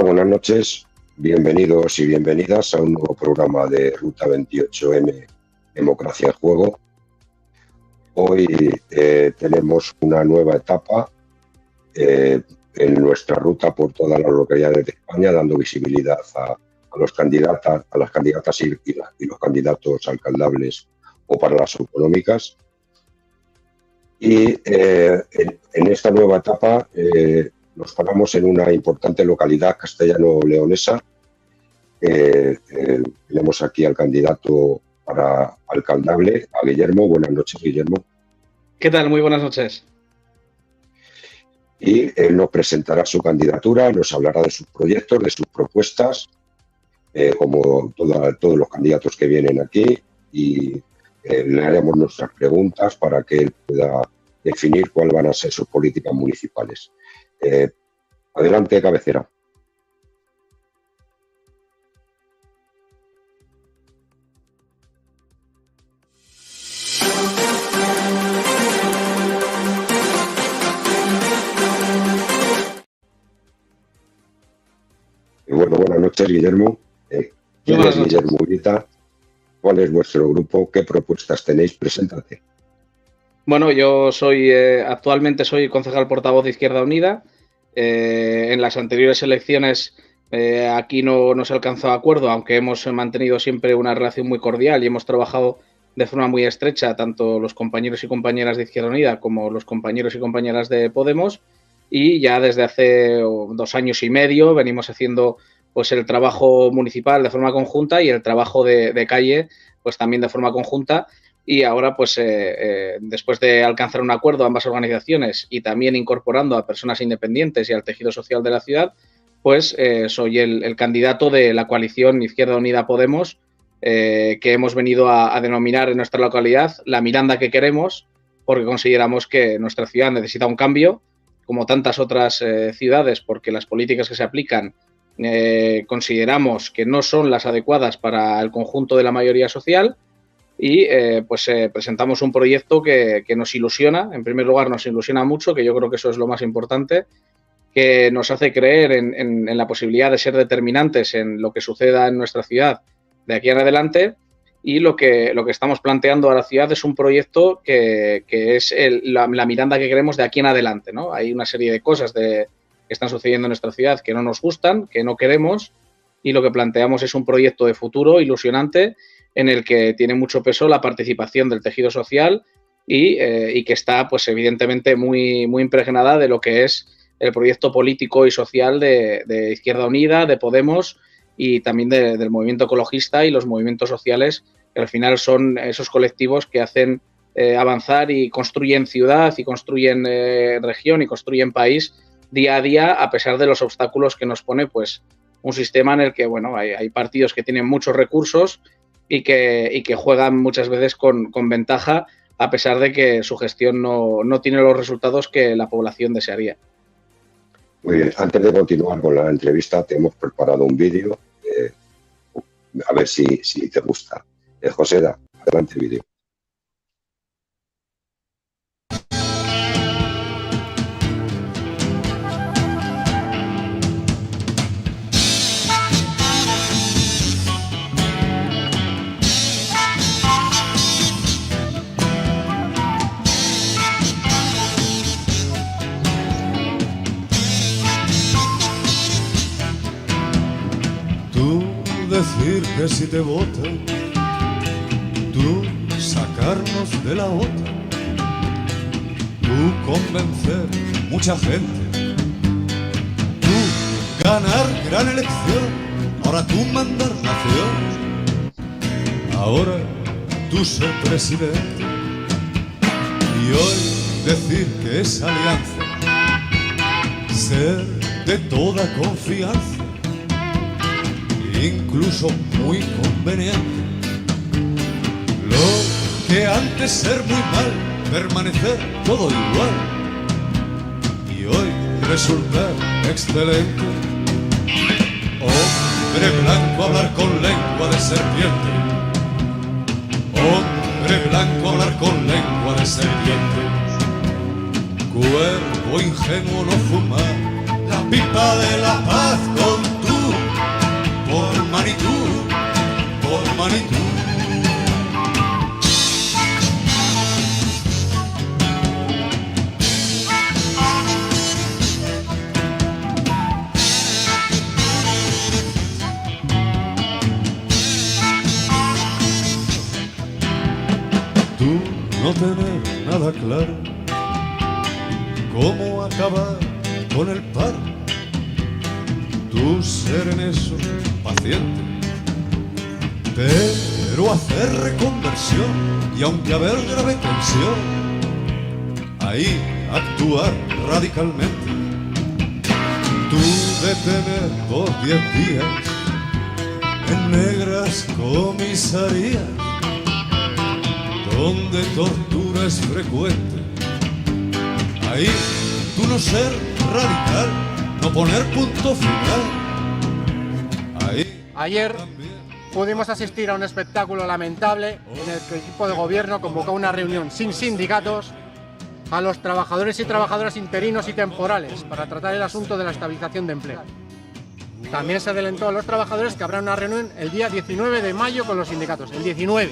Hola, buenas noches. Bienvenidos y bienvenidas a un nuevo programa de Ruta 28M Democracia en Juego. Hoy tenemos una nueva etapa en nuestra ruta por todas las localidades de España, dando visibilidad a las candidatas y los candidatos alcaldables o para las autonómicas. Y en esta nueva etapa nos paramos en una importante localidad castellano-leonesa. Tenemos aquí al candidato para alcaldable, a Guillermo. Buenas noches, Guillermo. ¿Qué tal? Muy buenas noches. Y él nos presentará su candidatura, nos hablará de sus proyectos, de sus propuestas, como todos los candidatos que vienen aquí, y le haremos nuestras preguntas para que él pueda definir cuáles van a ser sus políticas municipales. Adelante, cabecera. Bueno, buenas noches, Guillermo. ¿Quién es Guillermo Urita? ¿Cuál es vuestro grupo? ¿Qué propuestas tenéis? Preséntate. Bueno, yo actualmente soy concejal portavoz de Izquierda Unida. En las anteriores elecciones aquí no se alcanzó acuerdo, aunque hemos mantenido siempre una relación muy cordial y hemos trabajado de forma muy estrecha, tanto los compañeros y compañeras de Izquierda Unida como los compañeros y compañeras de Podemos. Y ya desde hace 2 años y medio venimos haciendo pues el trabajo municipal de forma conjunta y el trabajo de calle pues también de forma conjunta. Y ahora, pues después de alcanzar un acuerdo ambas organizaciones y también incorporando a personas independientes y al tejido social de la ciudad, pues soy el candidato de la coalición Izquierda Unida Podemos, que hemos venido a denominar en nuestra localidad la Miranda que queremos, porque consideramos que nuestra ciudad necesita un cambio, como tantas otras ciudades, porque las políticas que se aplican consideramos que no son las adecuadas para el conjunto de la mayoría social. Y presentamos un proyecto que nos ilusiona. En primer lugar, nos ilusiona mucho, que yo creo que eso es lo más importante, que nos hace creer en la posibilidad de ser determinantes en lo que suceda en nuestra ciudad de aquí en adelante. Y lo que estamos planteando a la ciudad es un proyecto que es la Miranda que queremos de aquí en adelante, ¿no? Hay una serie de cosas que están sucediendo en nuestra ciudad que no nos gustan, que no queremos, y lo que planteamos es un proyecto de futuro ilusionante en el que tiene mucho peso la participación del tejido social y que está, pues evidentemente, muy, muy impregnada de lo que es el proyecto político y social de Izquierda Unida, de Podemos y también del movimiento ecologista y los movimientos sociales, que al final son esos colectivos que hacen avanzar y construyen ciudad y construyen región y construyen país día a día, a pesar de los obstáculos que nos pone pues un sistema en el que bueno hay partidos que tienen muchos recursos y que juegan muchas veces con ventaja, a pesar de que su gestión no tiene los resultados que la población desearía. Muy bien, antes de continuar con la entrevista, te hemos preparado un vídeo, a ver si te gusta. José, adelante el vídeo. Decir que si te votan, tú sacarnos de la OTAN, tú convencer mucha gente, tú ganar gran elección, ahora tú mandar nación, ahora tú ser presidente y hoy decir que es alianza, ser de toda confianza, incluso muy conveniente. Lo que antes ser muy mal, permanecer todo igual, y hoy resultar excelente. Hombre blanco hablar con lengua de serpiente, hombre blanco hablar con lengua de serpiente. Cuerpo ingenuo no fumar, la pipa de la paz con tú, por Manitú, por Manitú. Tú no tener nada claro cómo acabar con el paro, tú ser en eso paciente, pero hacer reconversión y aunque haber grave tensión, ahí actuar radicalmente. Tú detener por 10 días en negras comisarías donde tortura es frecuente. Ahí tú no ser radical, no poner punto final. Ahí ayer pudimos asistir a un espectáculo lamentable en el que el equipo de gobierno convocó una reunión sin sindicatos a los trabajadores y trabajadoras interinos y temporales para tratar el asunto de la estabilización de empleo. También se adelantó a los trabajadores que habrá una reunión el día 19 de mayo con los sindicatos, el 19,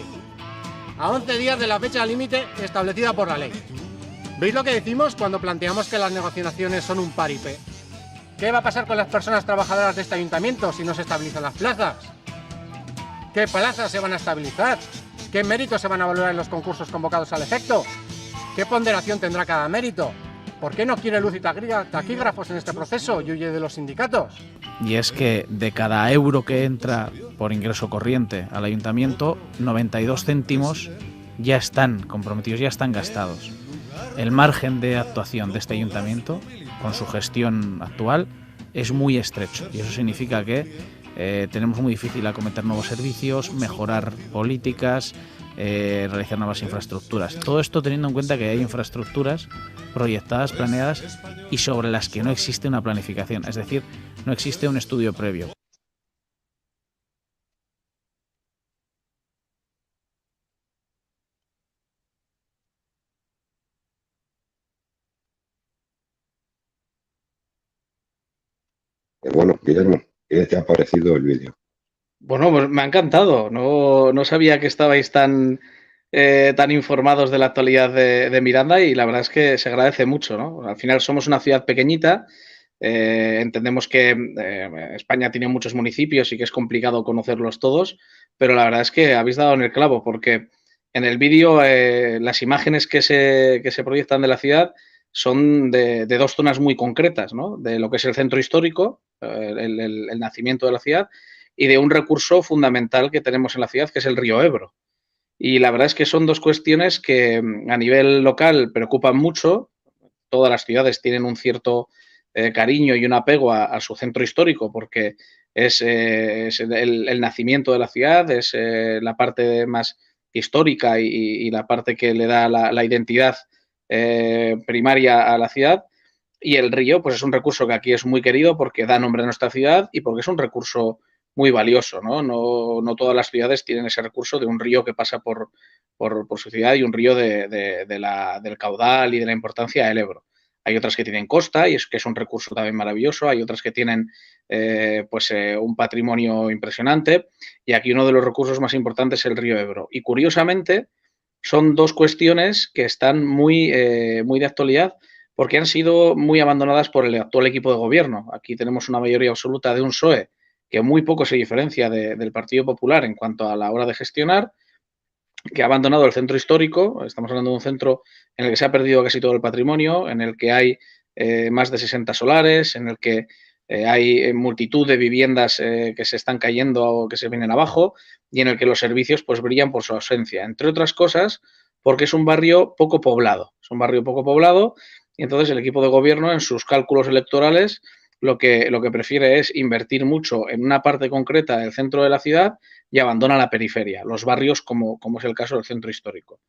a 11 días de la fecha límite establecida por la ley. ¿Veis lo que decimos cuando planteamos que las negociaciones son un paripé? ¿Qué va a pasar con las personas trabajadoras de este ayuntamiento si no se estabilizan las plazas? ¿Qué plazas se van a estabilizar? ¿Qué méritos se van a valorar en los concursos convocados al efecto? ¿Qué ponderación tendrá cada mérito? ¿Por qué no quiere luz y taquígrafos en este proceso y huye de los sindicatos? Y es que de cada euro que entra por ingreso corriente al ayuntamiento, 92 céntimos ya están comprometidos, ya están gastados. El margen de actuación de este ayuntamiento, con su gestión actual, es muy estrecho. Y eso significa que tenemos muy difícil acometer nuevos servicios, mejorar políticas, realizar nuevas infraestructuras. Todo esto teniendo en cuenta que hay infraestructuras proyectadas, planeadas y sobre las que no existe una planificación, es decir, no existe un estudio previo. Bueno, Guillermo, ¿qué te ha parecido el vídeo? Bueno, pues me ha encantado. No sabía que estabais tan informados de la actualidad de Miranda y la verdad es que se agradece mucho, ¿no? Al final somos una ciudad pequeñita, entendemos que España tiene muchos municipios y que es complicado conocerlos todos, pero la verdad es que habéis dado en el clavo porque en el vídeo las imágenes que se proyectan de la ciudad son de dos zonas muy concretas, ¿no? De lo que es el centro histórico, el nacimiento de la ciudad, y de un recurso fundamental que tenemos en la ciudad, que es el río Ebro. Y la verdad es que son dos cuestiones que a nivel local preocupan mucho. Todas las ciudades tienen un cierto cariño y un apego a su centro histórico porque es el nacimiento de la ciudad, es la parte más histórica y la parte que le da la identidad primaria a la ciudad. Y el río, pues es un recurso que aquí es muy querido porque da nombre a nuestra ciudad y porque es un recurso muy valioso, ¿no? No todas las ciudades tienen ese recurso de un río que pasa por su ciudad y un río del caudal y de la importancia del Ebro. Hay otras que tienen costa y es que es un recurso también maravilloso. Hay otras que tienen un patrimonio impresionante y aquí uno de los recursos más importantes es el río Ebro. Y curiosamente son dos cuestiones que están muy de actualidad porque han sido muy abandonadas por el actual equipo de gobierno. Aquí tenemos una mayoría absoluta de un PSOE que muy poco se diferencia del Partido Popular en cuanto a la hora de gestionar, que ha abandonado el centro histórico. Estamos hablando de un centro en el que se ha perdido casi todo el patrimonio, en el que hay más de 60 solares, en el que hay multitud de viviendas que se están cayendo o que se vienen abajo y en el que los servicios pues brillan por su ausencia, entre otras cosas porque es un barrio poco poblado. Es un barrio poco poblado y entonces el equipo de gobierno en sus cálculos electorales lo que prefiere es invertir mucho en una parte concreta del centro de la ciudad y abandona la periferia, los barrios como es el caso del centro histórico.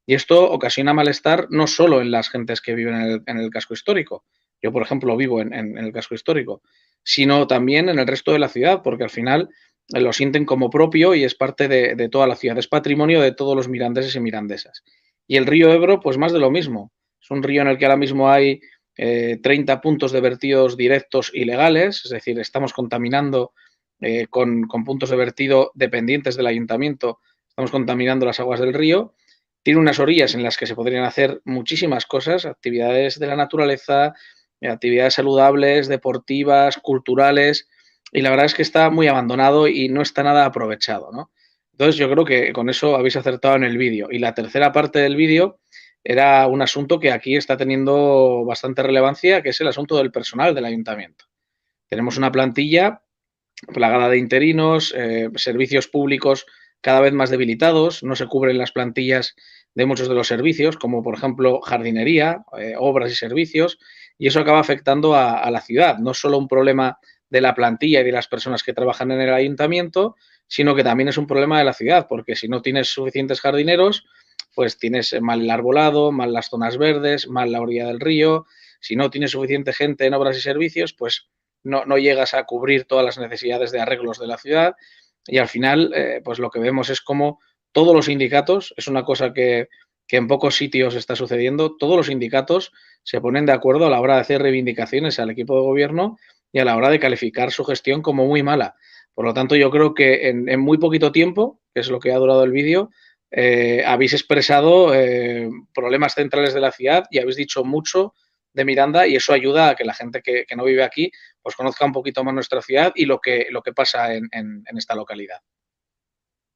Y esto ocasiona malestar no solo en las gentes que viven en el casco histórico, yo por ejemplo vivo en el casco histórico, sino también en el resto de la ciudad, porque al final lo sienten como propio y es parte de toda la ciudad, es patrimonio de todos los mirandeses y mirandesas. Y el río Ebro, pues más de lo mismo, es un río en el que ahora mismo hay 30 puntos de vertidos directos ilegales, es decir, estamos contaminando con puntos de vertido dependientes del ayuntamiento, estamos contaminando las aguas del río. Tiene unas orillas en las que se podrían hacer muchísimas cosas, actividades de la naturaleza, actividades saludables, deportivas, culturales, y la verdad es que está muy abandonado y no está nada aprovechado, ¿no? Entonces yo creo que con eso habéis acertado en el vídeo. Y la tercera parte del vídeo era un asunto que aquí está teniendo bastante relevancia, que es el asunto del personal del ayuntamiento. Tenemos una plantilla plagada de interinos, servicios públicos cada vez más debilitados, no se cubren las plantillas de muchos de los servicios, como por ejemplo jardinería, obras y servicios, y eso acaba afectando a la ciudad. No es solo un problema de la plantilla y de las personas que trabajan en el ayuntamiento, sino que también es un problema de la ciudad, porque si no tienes suficientes jardineros, pues tienes mal el arbolado, mal las zonas verdes, mal la orilla del río. Si no tienes suficiente gente en obras y servicios, pues no llegas a cubrir todas las necesidades de arreglos de la ciudad, y al final pues lo que vemos es como todos los sindicatos, es una cosa que en pocos sitios está sucediendo, todos los sindicatos se ponen de acuerdo a la hora de hacer reivindicaciones al equipo de gobierno y a la hora de calificar su gestión como muy mala. Por lo tanto, yo creo que en muy poquito tiempo, que es lo que ha durado el vídeo, habéis expresado problemas centrales de la ciudad y habéis dicho mucho de Miranda, y eso ayuda a que la gente que no vive aquí pues conozca un poquito más nuestra ciudad y lo que pasa en esta localidad.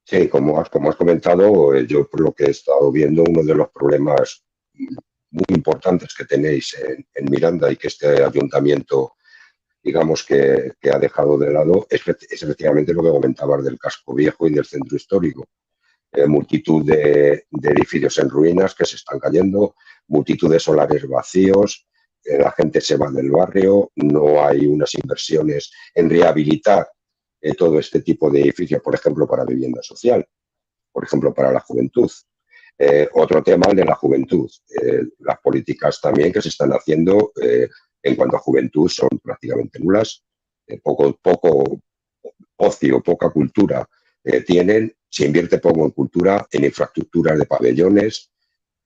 Sí, como has comentado, yo por lo que he estado viendo, uno de los problemas muy importantes que tenéis en Miranda y que este ayuntamiento, digamos, que ha dejado de lado, es efectivamente lo que comentabas del casco viejo y del centro histórico. Multitud de edificios en ruinas que se están cayendo, multitud de solares vacíos, la gente se va del barrio, no hay unas inversiones en rehabilitar todo este tipo de edificios, por ejemplo, para vivienda social, por ejemplo, para la juventud. Otro tema, el de la juventud. Las políticas también que se están haciendo en cuanto a juventud son prácticamente nulas. Poco ocio, poca cultura tienen. Se invierte poco en cultura, en infraestructuras de pabellones,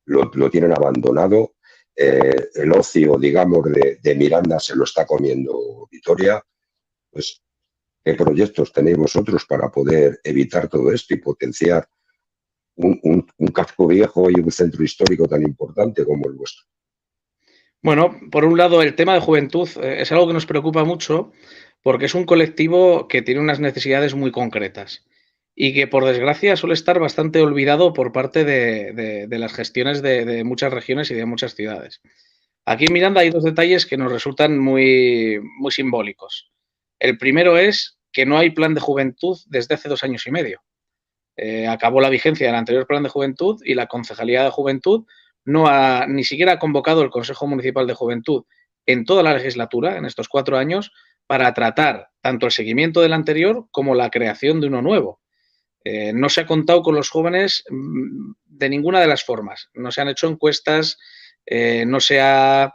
lo tienen abandonado. El ocio, digamos, de Miranda se lo está comiendo Vitoria. Pues, ¿qué proyectos tenéis vosotros para poder evitar todo esto y potenciar un casco viejo y un centro histórico tan importante como el vuestro? Bueno, por un lado, el tema de juventud es algo que nos preocupa mucho porque es un colectivo que tiene unas necesidades muy concretas y que, por desgracia, suele estar bastante olvidado por parte de las gestiones de muchas regiones y de muchas ciudades. Aquí en Miranda hay dos detalles que nos resultan muy, muy simbólicos. El primero es que no hay plan de juventud desde hace 2 años y medio. Acabó la vigencia del anterior plan de juventud y la Concejalía de Juventud ni siquiera ha convocado el Consejo Municipal de Juventud en toda la legislatura, en estos 4 años, para tratar tanto el seguimiento del anterior como la creación de uno nuevo. No se ha contado con los jóvenes de ninguna de las formas. No se han hecho encuestas, no se ha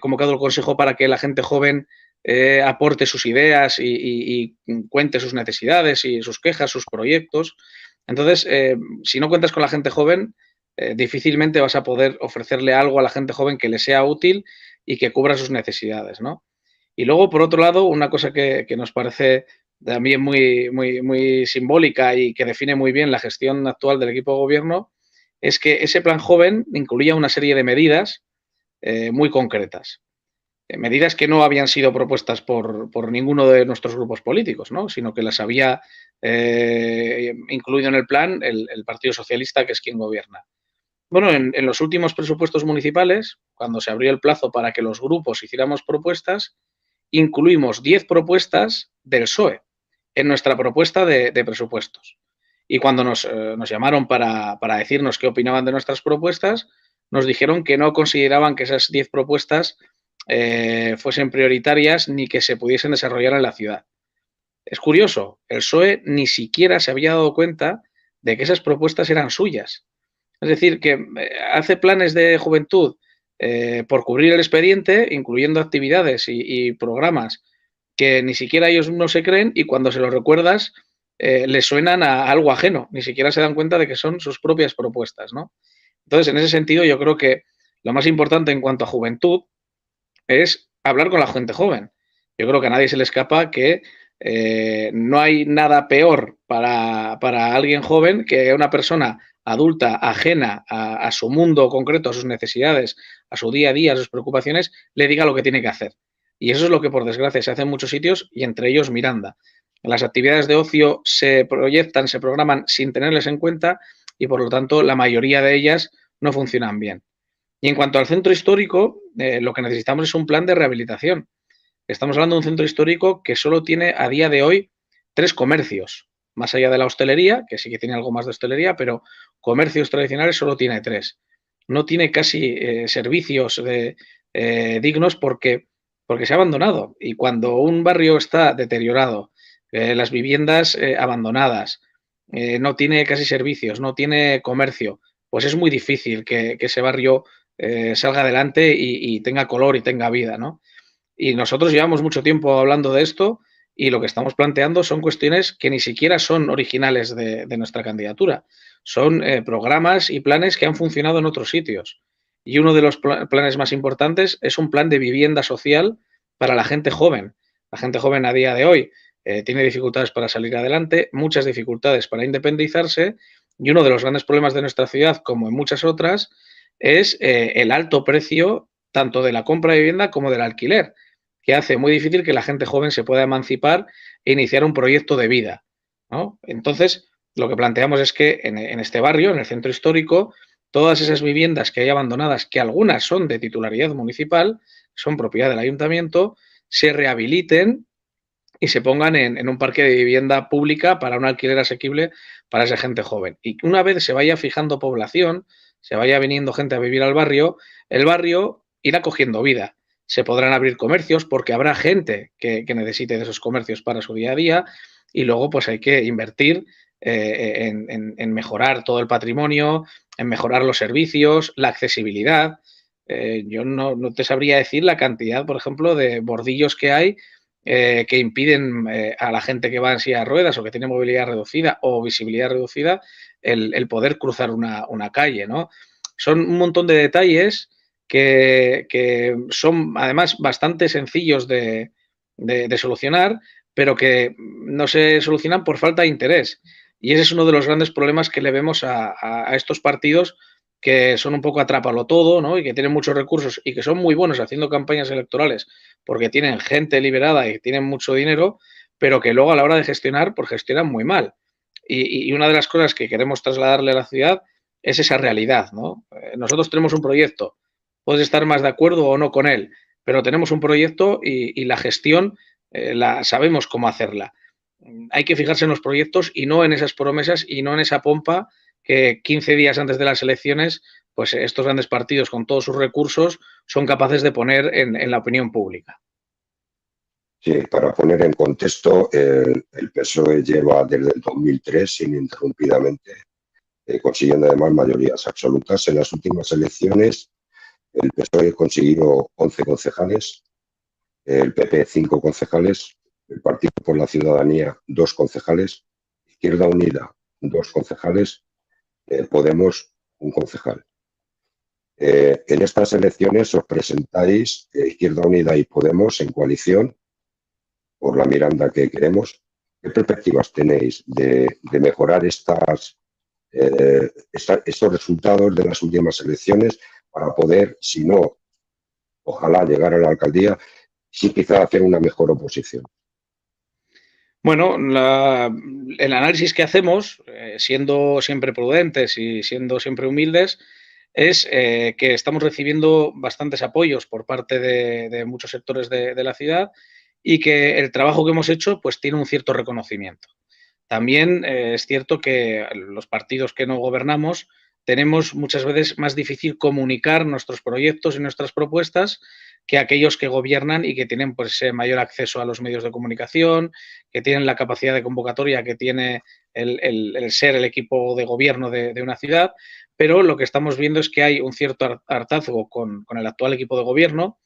convocado el Consejo para que la gente joven aporte sus ideas y cuente sus necesidades y sus quejas, sus proyectos. Entonces, si no cuentas con la gente joven, difícilmente vas a poder ofrecerle algo a la gente joven que le sea útil y que cubra sus necesidades, ¿no? Y luego, por otro lado, una cosa que nos parece también muy, muy, muy simbólica y que define muy bien la gestión actual del equipo de gobierno es que ese plan joven incluía una serie de medidas muy concretas. Medidas que no habían sido propuestas por ninguno de nuestros grupos políticos, ¿no? Sino que las había incluido en el plan el Partido Socialista, que es quien gobierna. Bueno, en los últimos presupuestos municipales, cuando se abrió el plazo para que los grupos hiciéramos propuestas, incluimos 10 propuestas del PSOE en nuestra propuesta de presupuestos. Y cuando nos llamaron para decirnos qué opinaban de nuestras propuestas, nos dijeron que no consideraban que esas 10 propuestas fuesen prioritarias ni que se pudiesen desarrollar en la ciudad. Es curioso, el PSOE ni siquiera se había dado cuenta de que esas propuestas eran suyas. Es decir, que hace planes de juventud por cubrir el expediente, incluyendo actividades y programas que ni siquiera ellos no se creen, y cuando se los recuerdas les suenan a algo ajeno, ni siquiera se dan cuenta de que son sus propias propuestas, ¿no? Entonces, en ese sentido, yo creo que lo más importante en cuanto a juventud es hablar con la gente joven. Yo creo que a nadie se le escapa que no hay nada peor para alguien joven que una persona adulta, ajena a su mundo concreto, a sus necesidades, a su día a día, a sus preocupaciones, le diga lo que tiene que hacer. Y eso es lo que, por desgracia, se hace en muchos sitios y entre ellos Miranda. Las actividades de ocio se proyectan, se programan sin tenerles en cuenta y, por lo tanto, la mayoría de ellas no funcionan bien. Y en cuanto al centro histórico, lo que necesitamos es un plan de rehabilitación. Estamos hablando de un centro histórico que solo tiene a día de hoy 3 comercios, más allá de la hostelería, que sí que tiene algo más de hostelería, pero comercios tradicionales solo tiene 3. No tiene casi servicios dignos porque se ha abandonado. Y cuando un barrio está deteriorado, las viviendas abandonadas, no tiene casi servicios, no tiene comercio, pues es muy difícil que ese barrio salga adelante y tenga color y tenga vida, ¿no? Y nosotros llevamos mucho tiempo hablando de esto y lo que estamos planteando son cuestiones que ni siquiera son originales de nuestra candidatura. Son programas y planes que han funcionado en otros sitios. Y uno de los planes más importantes es un plan de vivienda social para la gente joven. La gente joven a día de hoy tiene dificultades para salir adelante, muchas dificultades para independizarse y uno de los grandes problemas de nuestra ciudad, como en muchas otras, es el alto precio tanto de la compra de vivienda como del alquiler, que hace muy difícil que la gente joven se pueda emancipar e iniciar un proyecto de vida, ¿no? Entonces, lo que planteamos es que en este barrio, en el centro histórico, todas esas viviendas que hay abandonadas, que algunas son de titularidad municipal, son propiedad del ayuntamiento, se rehabiliten y se pongan en un parque de vivienda pública para un alquiler asequible para esa gente joven. Y una vez se vaya fijando población, se vaya viniendo gente a vivir al barrio, el barrio irá cogiendo vida. Se podrán abrir comercios porque habrá gente que necesite de esos comercios para su día a día y luego pues hay que invertir en mejorar todo el patrimonio, en mejorar los servicios, la accesibilidad. Yo no te sabría decir la cantidad, por ejemplo, de bordillos que hay que impiden a la gente que va en silla de ruedas o que tiene movilidad reducida o visibilidad reducida el poder cruzar una calle, ¿no? Son un montón de detalles que son además bastante sencillos de solucionar, pero que no se solucionan por falta de interés. Y ese es uno de los grandes problemas que le vemos a estos partidos que son un poco atrápalo todo, ¿no? Y que tienen muchos recursos y que son muy buenos haciendo campañas electorales porque tienen gente liberada y tienen mucho dinero, pero que luego a la hora de gestionar, pues gestionan muy mal. Y una de las cosas que queremos trasladarle a la ciudad es esa realidad, ¿no? Nosotros tenemos un proyecto, puedes estar más de acuerdo o no con él, pero tenemos un proyecto y la gestión la sabemos cómo hacerla. Hay que fijarse en los proyectos y no en esas promesas y no en esa pompa que 15 días antes de las elecciones, pues estos grandes partidos con todos sus recursos son capaces de poner en la opinión pública. Sí, para poner en contexto, el PSOE lleva desde el 2003 ininterrumpidamente consiguiendo además mayorías absolutas. En las últimas elecciones el PSOE consiguió 11 concejales, el PP 5 concejales, el Partido por la Ciudadanía 2 concejales, Izquierda Unida 2 concejales, Podemos 1 concejal. En estas elecciones os presentáis Izquierda Unida y Podemos en coalición por la Miranda que queremos. ¿Qué perspectivas tenéis de mejorar estos resultados de las últimas elecciones para poder, si no, ojalá llegar a la alcaldía, sí quizá hacer una mejor oposición? Bueno, el análisis que hacemos, siendo siempre prudentes y siendo siempre humildes, es que estamos recibiendo bastantes apoyos por parte de muchos sectores de la ciudad y que el trabajo que hemos hecho pues tiene un cierto reconocimiento. También es cierto que los partidos que no gobernamos tenemos muchas veces más difícil comunicar nuestros proyectos y nuestras propuestas que aquellos que gobiernan y que tienen pues mayor acceso a los medios de comunicación, que tienen la capacidad de convocatoria que tiene el ser el equipo de gobierno de una ciudad, pero lo que estamos viendo es que hay un cierto hartazgo con el actual equipo de gobierno,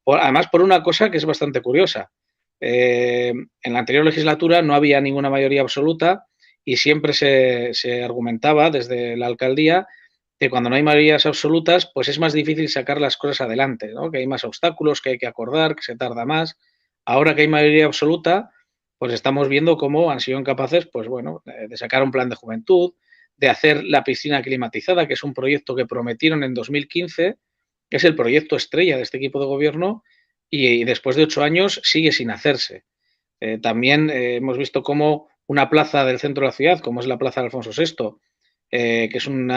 además por una cosa que es bastante curiosa. En la anterior legislatura no había ninguna mayoría absoluta y siempre se argumentaba desde la alcaldía que cuando no hay mayorías absolutas, pues es más difícil sacar las cosas adelante, ¿no? Que hay más obstáculos, que hay que acordar, que se tarda más. Ahora que hay mayoría absoluta, pues estamos viendo cómo han sido incapaces, pues bueno, de sacar un plan de juventud, de hacer la piscina climatizada, que es un proyecto que prometieron en 2015, que es el proyecto estrella de este equipo de gobierno, y después de 8 años sigue sin hacerse. También hemos visto cómo una plaza del centro de la ciudad, como es la Plaza de Alfonso VI, que es un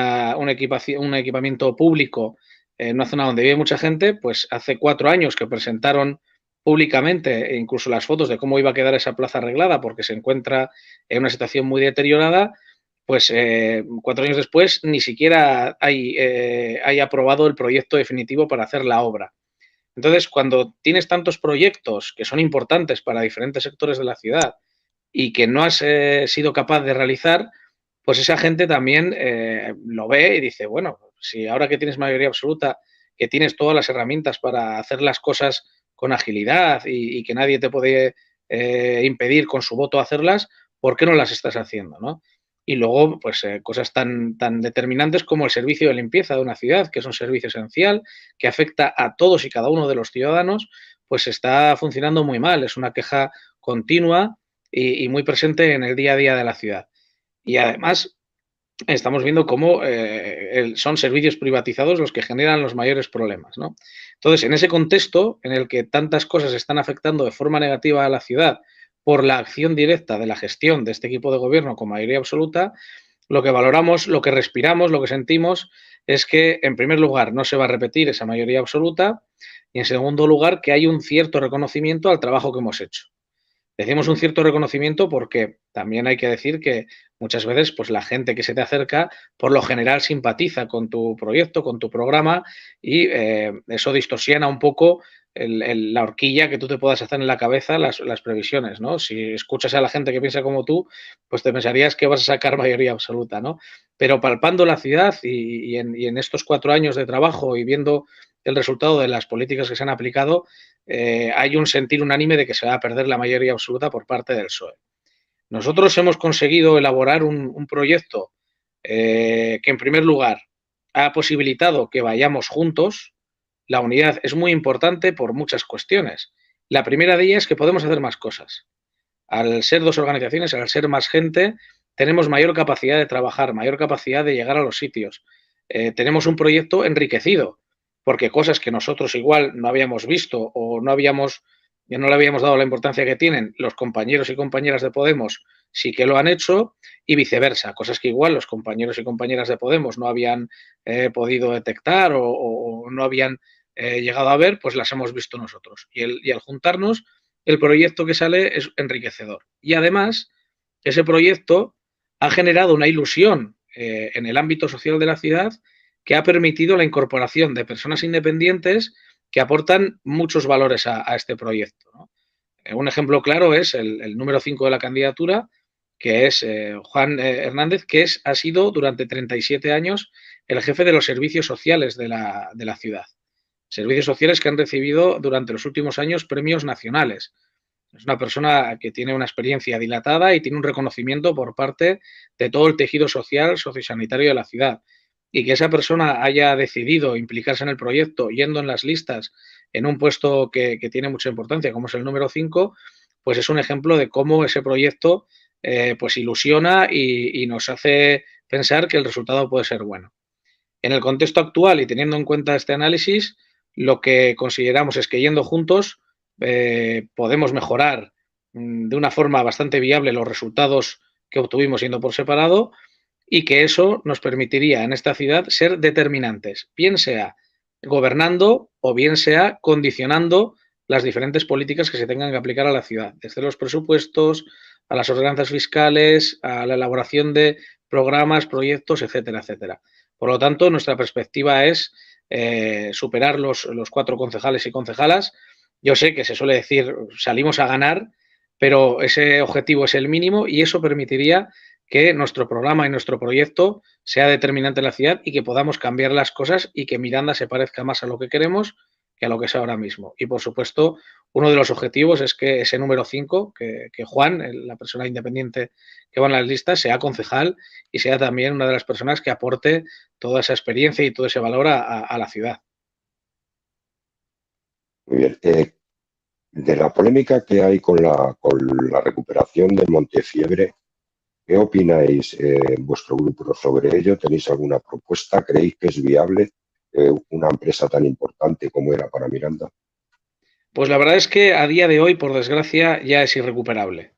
equipamiento público en una zona donde vive mucha gente, pues hace 4 años que presentaron públicamente incluso las fotos de cómo iba a quedar esa plaza arreglada porque se encuentra en una situación muy deteriorada, pues 4 años después ni siquiera hay aprobado el proyecto definitivo para hacer la obra. Entonces, cuando tienes tantos proyectos que son importantes para diferentes sectores de la ciudad y que no has sido capaz de realizar, pues esa gente también lo ve y dice, bueno, si ahora que tienes mayoría absoluta, que tienes todas las herramientas para hacer las cosas con agilidad y que nadie te puede impedir con su voto hacerlas, ¿por qué no las estás haciendo, no? Y luego, pues cosas tan determinantes como el servicio de limpieza de una ciudad, que es un servicio esencial, que afecta a todos y cada uno de los ciudadanos, pues está funcionando muy mal. Es una queja continua y muy presente en el día a día de la ciudad. Y además estamos viendo cómo son servicios privatizados los que generan los mayores problemas, ¿no? Entonces, en ese contexto en el que tantas cosas están afectando de forma negativa a la ciudad por la acción directa de la gestión de este equipo de gobierno con mayoría absoluta, lo que valoramos, lo que respiramos, lo que sentimos es que, en primer lugar, no se va a repetir esa mayoría absoluta y, en segundo lugar, que hay un cierto reconocimiento al trabajo que hemos hecho. Decimos un cierto reconocimiento porque también hay que decir que muchas veces pues la gente que se te acerca por lo general simpatiza con tu proyecto, con tu programa y eso distorsiona un poco la horquilla que tú te puedas hacer en la cabeza las previsiones, ¿no? Si escuchas a la gente que piensa como tú, pues te pensarías que vas a sacar mayoría absoluta, ¿no? Pero palpando la ciudad y en estos 4 años de trabajo y viendo el resultado de las políticas que se han aplicado, hay un sentir unánime de que se va a perder la mayoría absoluta por parte del PSOE. Nosotros hemos conseguido elaborar un proyecto que, en primer lugar, ha posibilitado que vayamos juntos. La unidad es muy importante por muchas cuestiones. La primera de ellas es que podemos hacer más cosas. Al ser 2 organizaciones, al ser más gente, tenemos mayor capacidad de trabajar, mayor capacidad de llegar a los sitios. Tenemos un proyecto enriquecido, porque cosas que nosotros igual no habíamos visto o no le habíamos dado la importancia que tienen, los compañeros y compañeras de Podemos sí que lo han hecho y viceversa, cosas que igual los compañeros y compañeras de Podemos no habían podido detectar o no habían llegado a ver, pues las hemos visto nosotros. Y al juntarnos, el proyecto que sale es enriquecedor. Y además, ese proyecto ha generado una ilusión en el ámbito social de la ciudad que ha permitido la incorporación de personas independientes que aportan muchos valores a este proyecto, ¿no? Un ejemplo claro es el número 5 de la candidatura, que es Juan Hernández, que ha sido durante 37 años el jefe de los servicios sociales de la ciudad. Servicios sociales que han recibido durante los últimos años premios nacionales. Es una persona que tiene una experiencia dilatada y tiene un reconocimiento por parte de todo el tejido social, sociosanitario de la ciudad. Y que esa persona haya decidido implicarse en el proyecto yendo en las listas en un puesto que tiene mucha importancia, como es el número 5, pues es un ejemplo de cómo ese proyecto pues ilusiona y nos hace pensar que el resultado puede ser bueno. En el contexto actual y teniendo en cuenta este análisis, lo que consideramos es que yendo juntos podemos mejorar de una forma bastante viable los resultados que obtuvimos yendo por separado y que eso nos permitiría en esta ciudad ser determinantes, bien sea gobernando o bien sea condicionando las diferentes políticas que se tengan que aplicar a la ciudad, desde los presupuestos, a las ordenanzas fiscales, a la elaboración de programas, proyectos, etcétera, etcétera. Por lo tanto, nuestra perspectiva es superar los 4 concejales y concejalas. Yo sé que se suele decir salimos a ganar, pero ese objetivo es el mínimo y eso permitiría que nuestro programa y nuestro proyecto sea determinante en la ciudad y que podamos cambiar las cosas y que Miranda se parezca más a lo que queremos a lo que es ahora mismo. Y, por supuesto, uno de los objetivos es que ese número 5, que Juan, la persona independiente que va en las listas, sea concejal y sea también una de las personas que aporte toda esa experiencia y todo ese valor a la ciudad. Muy bien. De la polémica que hay con la recuperación del Montefiebre, ¿qué opináis en vuestro grupo sobre ello? ¿Tenéis alguna propuesta? ¿Creéis que es viable una empresa tan importante como era para Miranda? Pues la verdad es que a día de hoy, por desgracia, ya es irrecuperable.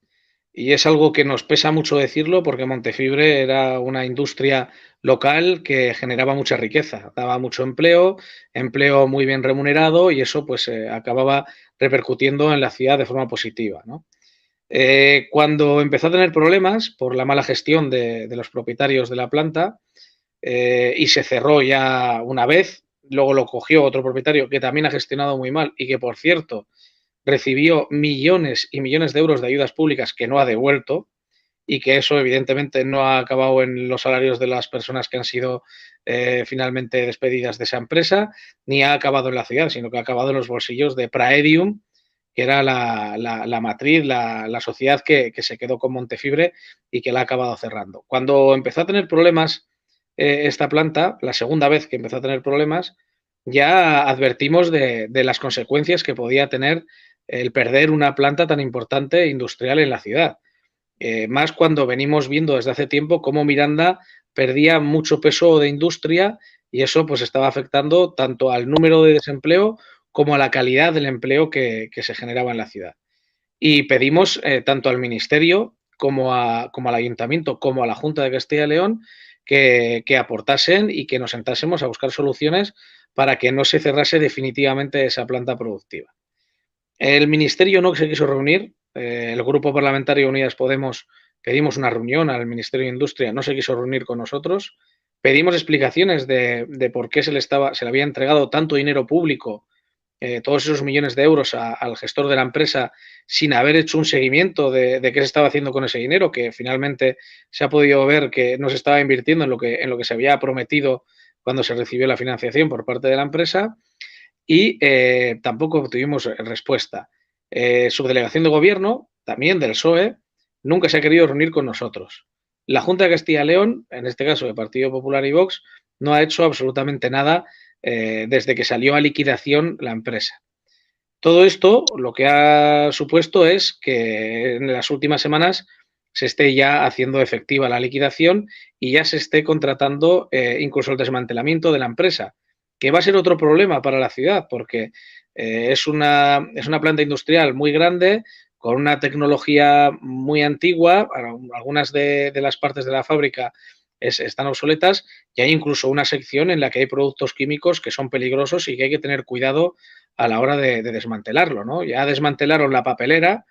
Y es algo que nos pesa mucho decirlo porque Montefibre era una industria local que generaba mucha riqueza, daba mucho empleo, empleo muy bien remunerado y eso pues acababa repercutiendo en la ciudad de forma positiva, ¿no? Cuando empezó a tener problemas por la mala gestión de los propietarios de la planta y se cerró ya una vez, luego lo cogió otro propietario que también ha gestionado muy mal y que, por cierto, recibió millones y millones de euros de ayudas públicas que no ha devuelto y que eso evidentemente no ha acabado en los salarios de las personas que han sido finalmente despedidas de esa empresa, ni ha acabado en la ciudad, sino que ha acabado en los bolsillos de Praedium, que era la matriz, la sociedad que se quedó con Montefibre y que la ha acabado cerrando. Cuando empezó a tener problemas esta planta, la segunda vez que empezó a tener problemas, ya advertimos de las consecuencias que podía tener el perder una planta tan importante industrial en la ciudad. Más cuando venimos viendo desde hace tiempo cómo Miranda perdía mucho peso de industria y eso pues estaba afectando tanto al número de desempleo como a la calidad del empleo que se generaba en la ciudad. Y pedimos tanto al Ministerio como al Ayuntamiento como a la Junta de Castilla y León que aportasen y que nos sentásemos a buscar soluciones para que no se cerrase definitivamente esa planta productiva. El Ministerio no se quiso reunir, el Grupo Parlamentario Unidas Podemos pedimos una reunión al Ministerio de Industria, no se quiso reunir con nosotros, pedimos explicaciones de por qué se le había entregado tanto dinero público, todos esos millones de euros al gestor de la empresa sin haber hecho un seguimiento de qué se estaba haciendo con ese dinero, que finalmente se ha podido ver que no se estaba invirtiendo en lo que se había prometido cuando se recibió la financiación por parte de la empresa y tampoco obtuvimos respuesta. Subdelegación de Gobierno, también del PSOE, nunca se ha querido reunir con nosotros. La Junta de Castilla y León, en este caso el Partido Popular y Vox, no ha hecho absolutamente nada desde que salió a liquidación la empresa. Todo esto lo que ha supuesto es que en las últimas semanas se esté ya haciendo efectiva la liquidación y ya se esté contratando incluso el desmantelamiento de la empresa, que va a ser otro problema para la ciudad porque es una planta industrial muy grande, con una tecnología muy antigua, algunas de las partes de la fábrica están obsoletas y hay incluso una sección en la que hay productos químicos que son peligrosos y que hay que tener cuidado a la hora de desmantelarlo, ¿no? Ya desmantelaron la papelera,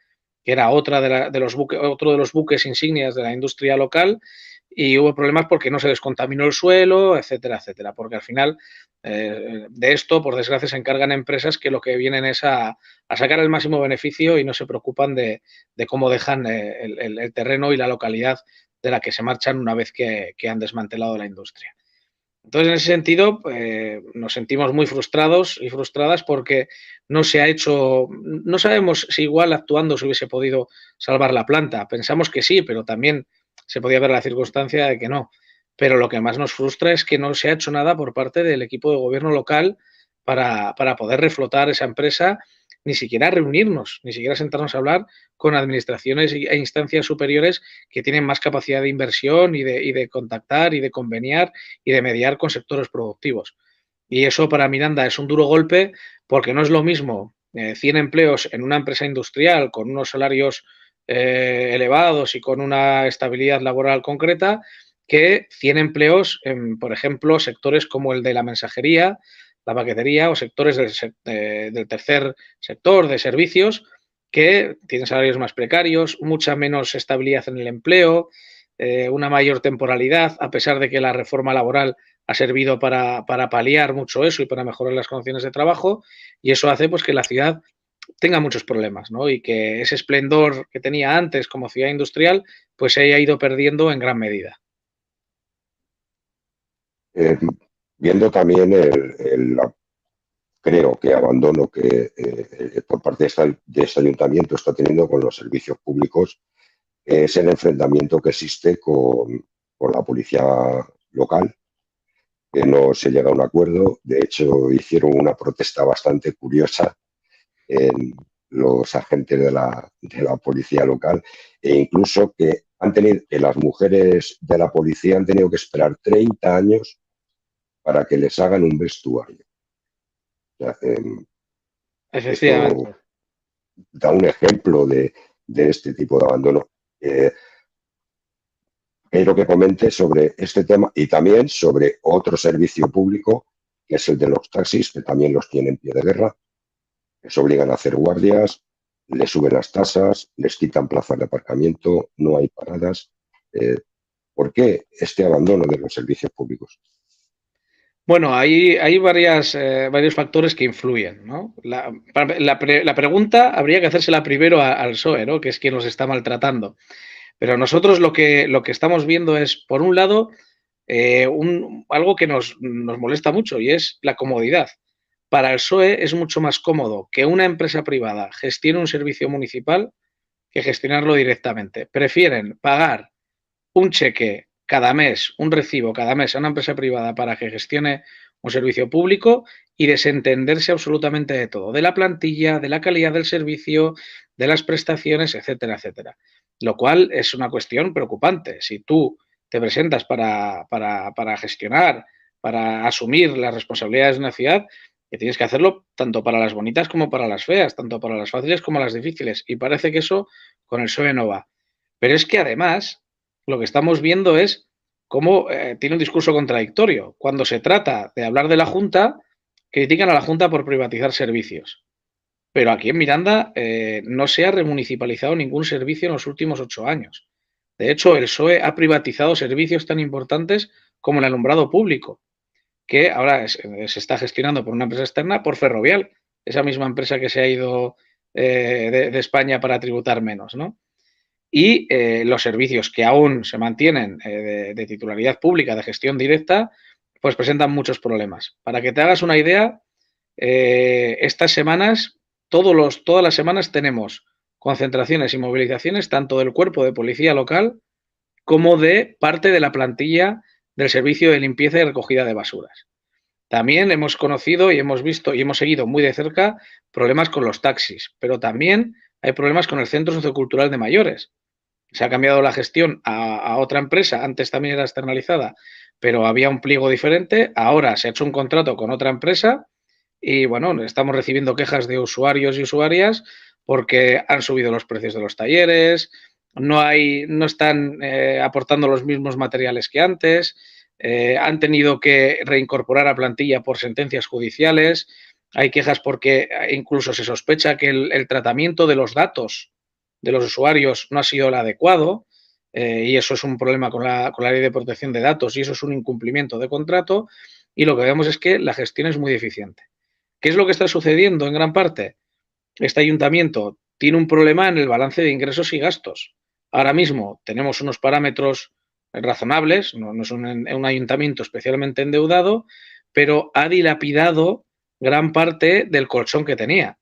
que era otro de los buques insignias de la industria local, y hubo problemas porque no se descontaminó el suelo, etcétera, etcétera, porque al final de esto, por desgracia, se encargan empresas que lo que vienen es a sacar el máximo beneficio y no se preocupan de cómo dejan el terreno y la localidad de la que se marchan una vez que han desmantelado la industria. Entonces, en ese sentido, nos sentimos muy frustrados y frustradas porque no se ha hecho, no sabemos si igual actuando se hubiese podido salvar la planta. Pensamos que sí, pero también se podía ver la circunstancia de que no. Pero lo que más nos frustra es que no se ha hecho nada por parte del equipo de gobierno local para poder reflotar esa empresa, ni siquiera reunirnos, ni siquiera sentarnos a hablar con administraciones e instancias superiores que tienen más capacidad de inversión y de contactar y de conveniar y de mediar con sectores productivos. Y eso para Miranda es un duro golpe porque no es lo mismo 100 empleos en una empresa industrial con unos salarios elevados y con una estabilidad laboral concreta que 100 empleos en, por ejemplo, sectores como el de la mensajería, la paquetería o sectores del tercer sector de servicios que tienen salarios más precarios, mucha menos estabilidad en el empleo, una mayor temporalidad, a pesar de que la reforma laboral ha servido para paliar mucho eso y para mejorar las condiciones de trabajo, y eso hace pues que la ciudad tenga muchos problemas, ¿no? Y que ese esplendor que tenía antes como ciudad industrial pues se haya ido perdiendo en gran medida. Viendo también creo que abandono que por parte de este ayuntamiento está teniendo con los servicios públicos es el enfrentamiento que existe con la policía local, que no se llega a un acuerdo. De hecho, hicieron una protesta bastante curiosa en los agentes de la policía local, e incluso que las mujeres de la policía han tenido que esperar 30 años para que les hagan un vestuario. O sea, Efectivamente. esto da un ejemplo de este tipo de abandono. Quiero que comente sobre este tema y también sobre otro servicio público, que es el de los taxis, que también los tienen en pie de guerra. Les obligan a hacer guardias, les suben las tasas, les quitan plazas de aparcamiento, no hay paradas. ¿Por qué este abandono de los servicios públicos? Bueno, hay varios factores que influyen, ¿no? La pregunta habría que hacérsela primero al PSOE, ¿no? Que es quien los está maltratando. Pero nosotros lo que estamos viendo es, por un lado, algo que nos molesta mucho, y es la comodidad. Para el PSOE es mucho más cómodo que una empresa privada gestione un servicio municipal que gestionarlo directamente. Prefieren pagar un cheque cada mes, un recibo cada mes a una empresa privada para que gestione un servicio público y desentenderse absolutamente de todo, de la plantilla, de la calidad del servicio, de las prestaciones, etcétera, etcétera. Lo cual es una cuestión preocupante. Si tú te presentas para gestionar, para asumir las responsabilidades de una ciudad, que tienes que hacerlo tanto para las bonitas como para las feas, tanto para las fáciles como las difíciles. Y parece que eso con el PSOE no va. Pero es que además lo que estamos viendo es cómo tiene un discurso contradictorio. Cuando se trata de hablar de la Junta, critican a la Junta por privatizar servicios. Pero aquí en Miranda no se ha remunicipalizado ningún servicio en los últimos 8 años. De hecho, el PSOE ha privatizado servicios tan importantes como el alumbrado público, que ahora se está gestionando por una empresa externa, por Ferrovial, esa misma empresa que se ha ido de España para tributar menos, ¿no? Y los servicios que aún se mantienen de titularidad pública, de gestión directa, pues presentan muchos problemas. Para que te hagas una idea, estas semanas, todas las semanas tenemos concentraciones y movilizaciones tanto del cuerpo de policía local como de parte de la plantilla del servicio de limpieza y recogida de basuras. También hemos conocido y hemos visto y hemos seguido muy de cerca problemas con los taxis, pero también hay problemas con el Centro Sociocultural de Mayores. Se ha cambiado la gestión a otra empresa, antes también era externalizada, pero había un pliego diferente, ahora se ha hecho un contrato con otra empresa y bueno, estamos recibiendo quejas de usuarios y usuarias porque han subido los precios de los talleres, no están aportando los mismos materiales que antes, han tenido que reincorporar a plantilla por sentencias judiciales, hay quejas porque incluso se sospecha que el tratamiento de los datos de los usuarios no ha sido el adecuado y eso es un problema con la ley de protección de datos y eso es un incumplimiento de contrato y lo que vemos es que la gestión es muy deficiente. ¿Qué es lo que está sucediendo en gran parte? Este ayuntamiento tiene un problema en el balance de ingresos y gastos. Ahora mismo tenemos unos parámetros razonables, no es un ayuntamiento especialmente endeudado, pero ha dilapidado gran parte del colchón que tenía.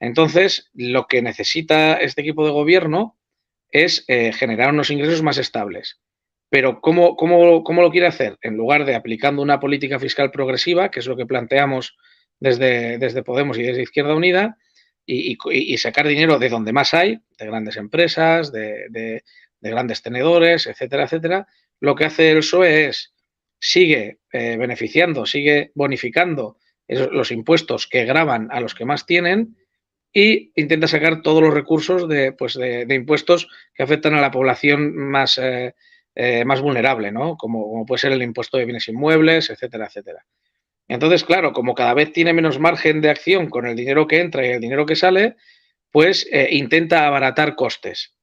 Entonces, lo que necesita este equipo de gobierno es generar unos ingresos más estables. Pero ¿cómo lo quiere hacer? En lugar de aplicando una política fiscal progresiva, que es lo que planteamos desde Podemos y desde Izquierda Unida, y sacar dinero de donde más hay, de grandes empresas, de grandes tenedores, etcétera, etcétera, lo que hace el PSOE es sigue beneficiando, sigue bonificando los impuestos que gravan a los que más tienen y intenta sacar todos los recursos de impuestos que afectan a la población más vulnerable, ¿no? Como puede ser el impuesto de bienes inmuebles, etcétera, etcétera. Entonces, claro, como cada vez tiene menos margen de acción con el dinero que entra y el dinero que sale, pues intenta abaratar costes.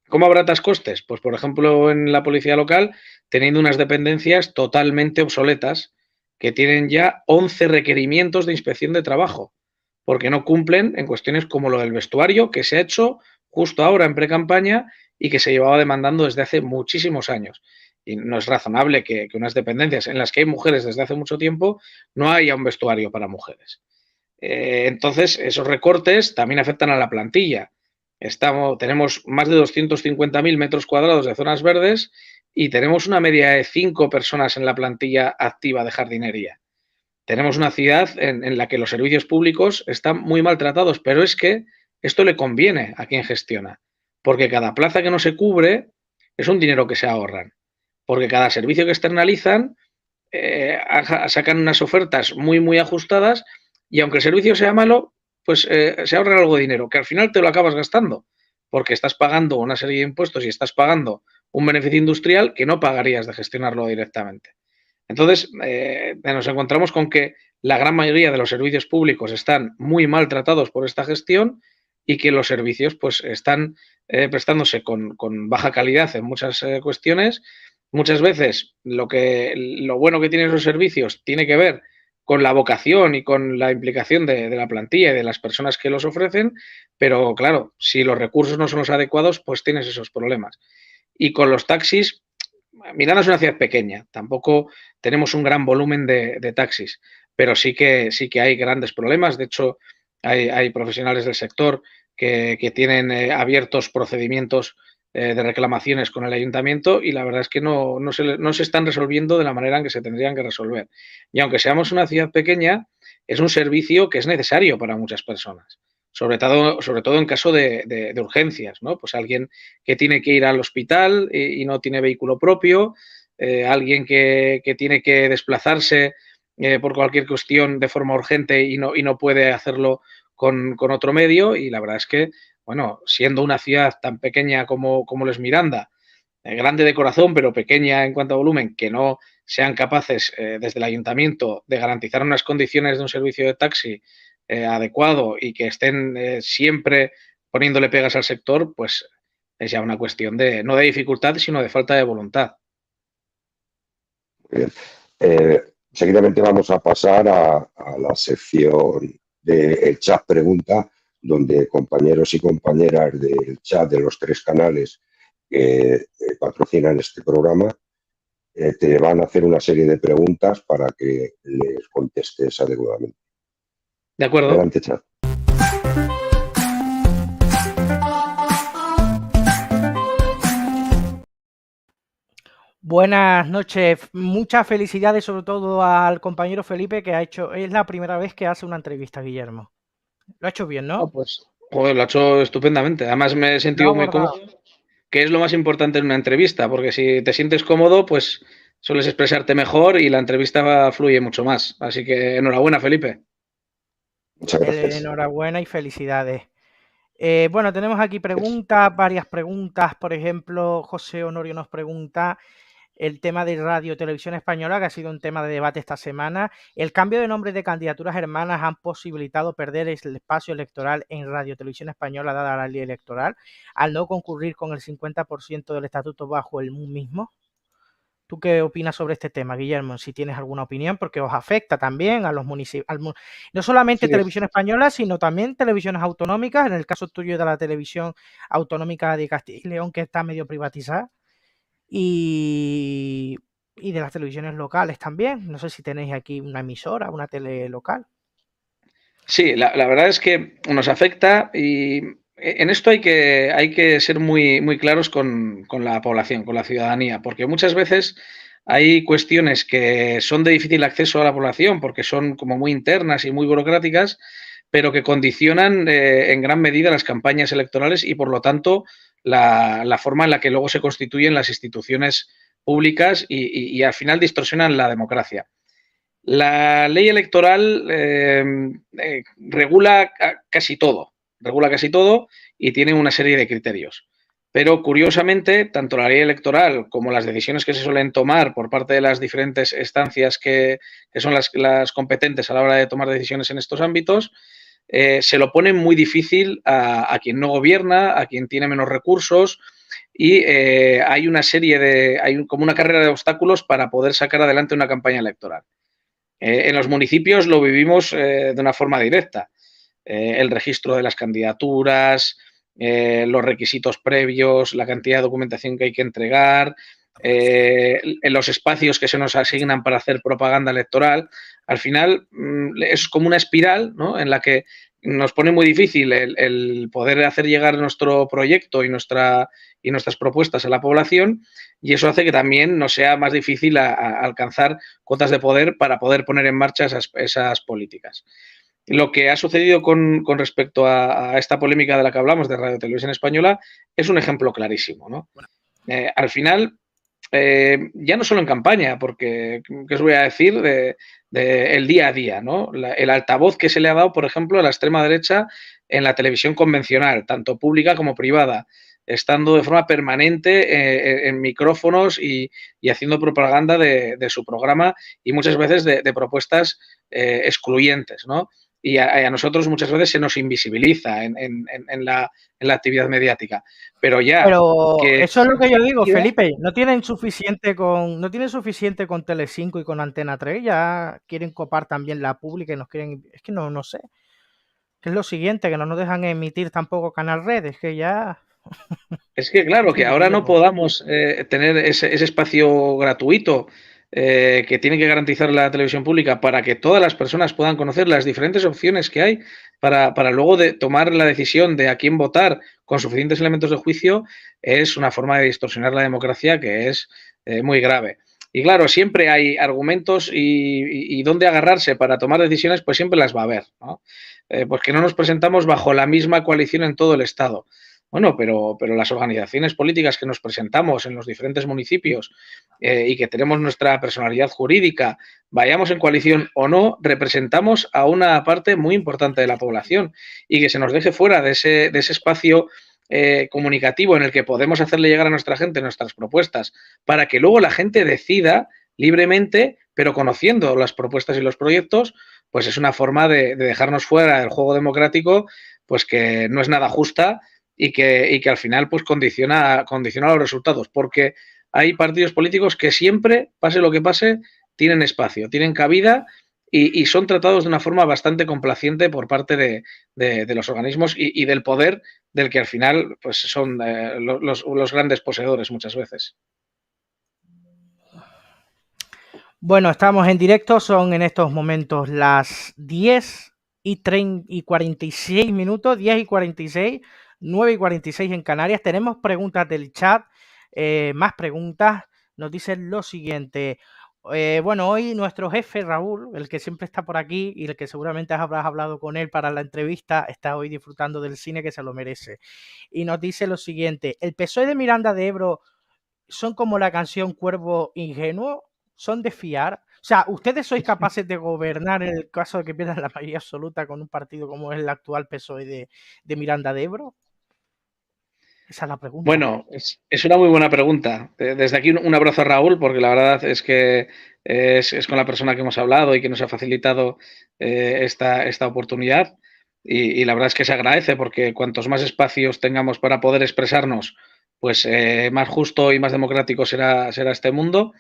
¿Cómo abaratas costes? Pues, por ejemplo, en la policía local, teniendo unas dependencias totalmente obsoletas que tienen ya 11 requerimientos de inspección de trabajo, porque no cumplen en cuestiones como lo del vestuario, que se ha hecho justo ahora en precampaña y que se llevaba demandando desde hace muchísimos años. Y no es razonable que unas dependencias en las que hay mujeres desde hace mucho tiempo no haya un vestuario para mujeres. Entonces, esos recortes también afectan a la plantilla. Tenemos más de 250.000 metros cuadrados de zonas verdes y tenemos una media de 5 personas en la plantilla activa de jardinería. Tenemos una ciudad en la que los servicios públicos están muy maltratados, pero es que esto le conviene a quien gestiona, porque cada plaza que no se cubre es un dinero que se ahorran, porque cada servicio que externalizan sacan unas ofertas muy, muy ajustadas y aunque el servicio sea malo, pues se ahorran algo de dinero, que al final te lo acabas gastando, porque estás pagando una serie de impuestos y estás pagando un beneficio industrial que no pagarías de gestionarlo directamente. Entonces, nos encontramos con que la gran mayoría de los servicios públicos están muy maltratados por esta gestión y que los servicios pues están prestándose con baja calidad en muchas cuestiones. Muchas veces lo bueno que tienen esos servicios tiene que ver con la vocación y con la implicación de la plantilla y de las personas que los ofrecen, pero claro, si los recursos no son los adecuados, pues tienes esos problemas. Y con los taxis, Milán es una ciudad pequeña, tampoco tenemos un gran volumen de taxis, pero sí que hay grandes problemas. De hecho, hay profesionales del sector que tienen abiertos procedimientos de reclamaciones con el ayuntamiento y la verdad es que no se están resolviendo de la manera en que se tendrían que resolver. Y aunque seamos una ciudad pequeña, es un servicio que es necesario para muchas personas. Sobre todo en caso de urgencias, ¿no? Pues alguien que tiene que ir al hospital y no tiene vehículo propio, alguien que tiene que desplazarse por cualquier cuestión de forma urgente y no puede hacerlo con otro medio. Y la verdad es que, bueno, siendo una ciudad tan pequeña como lo es Miranda, grande de corazón, pero pequeña en cuanto a volumen, que no sean capaces desde el ayuntamiento de garantizar unas condiciones de un servicio de taxi adecuado y que estén siempre poniéndole pegas al sector, pues es ya una cuestión no de dificultad, sino de falta de voluntad. Muy bien. Seguidamente vamos a pasar a la sección del chat pregunta, donde compañeros y compañeras del chat de los 3 canales que patrocinan este programa te van a hacer una serie de preguntas para que les contestes adecuadamente. De acuerdo. Adelante, chat. Buenas noches, muchas felicidades sobre todo al compañero Felipe que es la primera vez que hace una entrevista, Guillermo. Lo ha hecho bien, ¿no? Pues, joder, lo ha hecho estupendamente. Además me he sentido muy cómodo, que es lo más importante en una entrevista, porque si te sientes cómodo, pues sueles expresarte mejor y la entrevista fluye mucho más. Así que enhorabuena, Felipe. Muchas gracias. Enhorabuena y felicidades. Bueno, tenemos aquí varias preguntas. Por ejemplo, José Honorio nos pregunta el tema de Radio Televisión Española, que ha sido un tema de debate esta semana. El cambio de nombre de candidaturas hermanas han posibilitado perder el espacio electoral en Radio Televisión Española dada la ley electoral, al no concurrir con el 50% del estatuto bajo el mismo. ¿Tú qué opinas sobre este tema, Guillermo? Si tienes alguna opinión, porque os afecta también a los municipios, no solamente Televisión Española, sino también televisiones autonómicas, en el caso tuyo de la Televisión Autonómica de Castilla y León, que está medio privatizada, y de las televisiones locales también. No sé si tenéis aquí una emisora, una tele local. Sí, la verdad es que nos afecta y en esto hay que ser muy, muy claros con la población, con la ciudadanía, porque muchas veces hay cuestiones que son de difícil acceso a la población porque son como muy internas y muy burocráticas, pero que condicionan en gran medida las campañas electorales y, por lo tanto, la forma en la que luego se constituyen las instituciones públicas y al final distorsionan la democracia. La ley electoral regula casi todo y tiene una serie de criterios. Pero, curiosamente, tanto la ley electoral como las decisiones que se suelen tomar por parte de las diferentes instancias que son las competentes a la hora de tomar decisiones en estos ámbitos, se lo ponen muy difícil a quien no gobierna, a quien tiene menos recursos y hay como una carrera de obstáculos para poder sacar adelante una campaña electoral. En los municipios lo vivimos de una forma directa. El registro de las candidaturas, los requisitos previos, la cantidad de documentación que hay que entregar, en los espacios que se nos asignan para hacer propaganda electoral, al final es como una espiral, ¿no?, en la que nos pone muy difícil el poder hacer llegar nuestro proyecto y nuestras propuestas a la población, y eso hace que también nos sea más difícil a alcanzar cotas de poder para poder poner en marcha esas políticas. Lo que ha sucedido con respecto a esta polémica de la que hablamos de Radio Televisión Española es un ejemplo clarísimo, ¿no? Al final, ya no solo en campaña, porque, ¿qué os voy a decir de el día a día, ¿no? El altavoz que se le ha dado, por ejemplo, a la extrema derecha en la televisión convencional, tanto pública como privada, estando de forma permanente en micrófonos y haciendo propaganda de su programa y muchas veces de propuestas excluyentes, ¿no? Y a nosotros muchas veces se nos invisibiliza en la actividad mediática. Pero eso es lo que yo digo, ¿sí? Felipe, no tienen suficiente con Telecinco y con Antena 3, ya quieren copar también la pública y nos quieren, es que no sé, que es lo siguiente, que no nos dejan emitir tampoco Canal Red, es que ya... Es que claro, que ahora no podamos tener ese espacio gratuito que tiene que garantizar la televisión pública para que todas las personas puedan conocer las diferentes opciones que hay para luego tomar la decisión de a quién votar con suficientes elementos de juicio, es una forma de distorsionar la democracia que es muy grave. Y claro, siempre hay argumentos y dónde agarrarse para tomar decisiones, pues siempre las va a haber, ¿no? Porque no nos presentamos bajo la misma coalición en todo el Estado. Bueno, pero las organizaciones políticas que nos presentamos en los diferentes municipios y que tenemos nuestra personalidad jurídica, vayamos en coalición o no, representamos a una parte muy importante de la población, y que se nos deje fuera de ese espacio comunicativo en el que podemos hacerle llegar a nuestra gente nuestras propuestas para que luego la gente decida libremente, pero conociendo las propuestas y los proyectos, pues es una forma de dejarnos fuera del juego democrático, pues que no es nada justa y que al final pues condiciona los resultados, porque hay partidos políticos que siempre, pase lo que pase, tienen espacio, tienen cabida y son tratados de una forma bastante complaciente por parte de los organismos y del poder del que al final pues son los grandes poseedores muchas veces. Bueno, estamos en directo, son en estos momentos las 10:46 minutos, 10:46, 9:46 en Canarias. Tenemos preguntas del chat, más preguntas. Nos dicen lo siguiente. Bueno, hoy nuestro jefe Raúl, el que siempre está por aquí y el que seguramente habrás hablado con él para la entrevista, está hoy disfrutando del cine, que se lo merece. Y nos dice lo siguiente: ¿el PSOE de Miranda de Ebro son como la canción Cuervo Ingenuo? ¿Son de fiar? O sea, ¿ustedes sois capaces de gobernar en el caso de que pierdan la mayoría absoluta con un partido como es el actual PSOE de Miranda de Ebro? Esa es la pregunta. Bueno, es una muy buena pregunta. Desde aquí un abrazo a Raúl, porque la verdad es que es con la persona que hemos hablado y que nos ha facilitado esta oportunidad. Y la verdad es que se agradece, porque cuantos más espacios tengamos para poder expresarnos, pues más justo y más democrático será este mundo.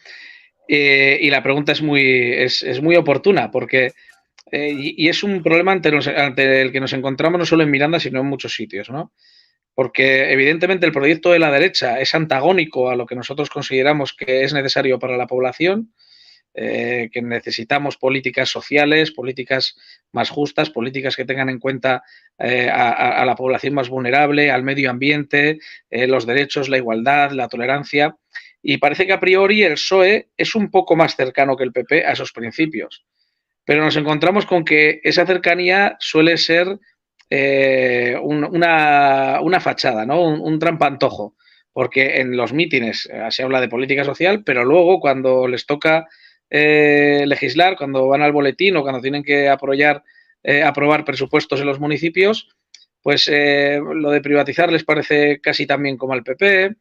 Y la pregunta es muy oportuna, porque y es un problema ante el que nos encontramos no solo en Miranda, sino en muchos sitios, ¿no? Porque evidentemente el proyecto de la derecha es antagónico a lo que nosotros consideramos que es necesario para la población, que necesitamos políticas sociales, políticas más justas, políticas que tengan en cuenta a la población más vulnerable, al medio ambiente, los derechos, la igualdad, la tolerancia. Y parece que a priori el PSOE es un poco más cercano que el PP a esos principios. Pero nos encontramos con que esa cercanía suele ser una fachada, ¿no? Un trampantojo, porque en los mítines se habla de política social, pero luego cuando les toca legislar, cuando van al boletín o cuando tienen que aprobar presupuestos en los municipios, pues lo de privatizar les parece casi tan bien como al PP,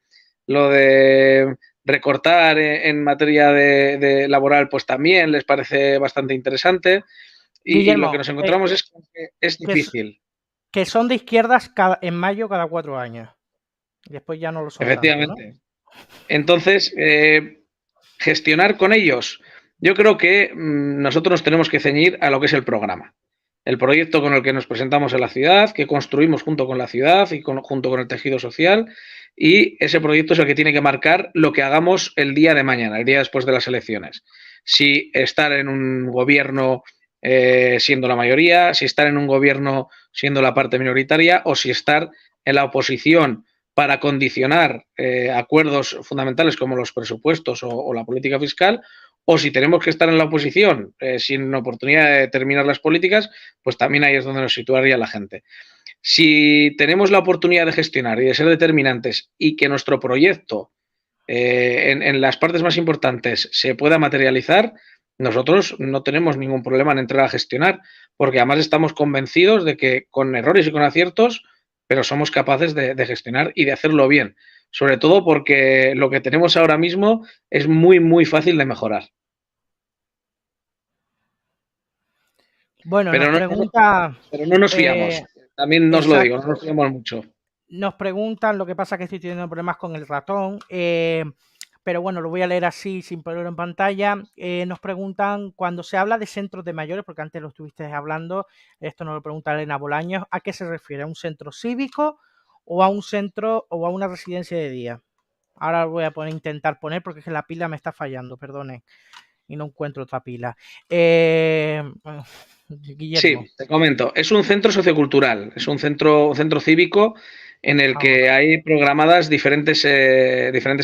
lo de recortar en materia de laboral pues también les parece bastante interesante, y Guillermo, lo que nos encontramos es que es difícil. Que son de izquierdas en mayo cada 4 años. Después ya no lo son. Efectivamente. Tanto, ¿no? Entonces, gestionar con ellos, yo creo que nosotros nos tenemos que ceñir a lo que es el programa. el proyecto con el que nos presentamos en la ciudad, que construimos junto con la ciudad y junto con el tejido social, y ese proyecto es el que tiene que marcar lo que hagamos el día de mañana, el día después de las elecciones. Si estar en un gobierno siendo la mayoría, si estar en un gobierno siendo la parte minoritaria, o si estar en la oposición para condicionar acuerdos fundamentales como los presupuestos o la política fiscal, o si tenemos que estar en la oposición sin oportunidad de terminar las políticas, pues también ahí es donde nos situaría la gente. Si tenemos la oportunidad de gestionar y de ser determinantes y que nuestro proyecto en las partes más importantes se pueda materializar, nosotros no tenemos ningún problema en entrar a gestionar, porque además estamos convencidos de que con errores y con aciertos, pero somos capaces de gestionar y de hacerlo bien. Sobre todo porque lo que tenemos ahora mismo es muy, muy fácil de mejorar. Bueno, Pero nos no, pregunta... pero no nos fiamos. También nos lo digo, no nos fiamos mucho. Nos preguntan, lo que pasa es que estoy teniendo problemas con el ratón, pero bueno, lo voy a leer así sin ponerlo en pantalla. Nos preguntan, cuando se habla de centros de mayores, porque antes lo estuviste hablando, esto nos lo pregunta Elena Bolaños, ¿a qué se refiere? ¿A un centro cívico o a un centro o a una residencia de día? Ahora lo voy a intentar poner porque es que la pila me está fallando, perdone, y no encuentro otra pila. Guillermo. Sí, te comento, es un centro sociocultural, es un centro cívico en el que hay programadas diferentes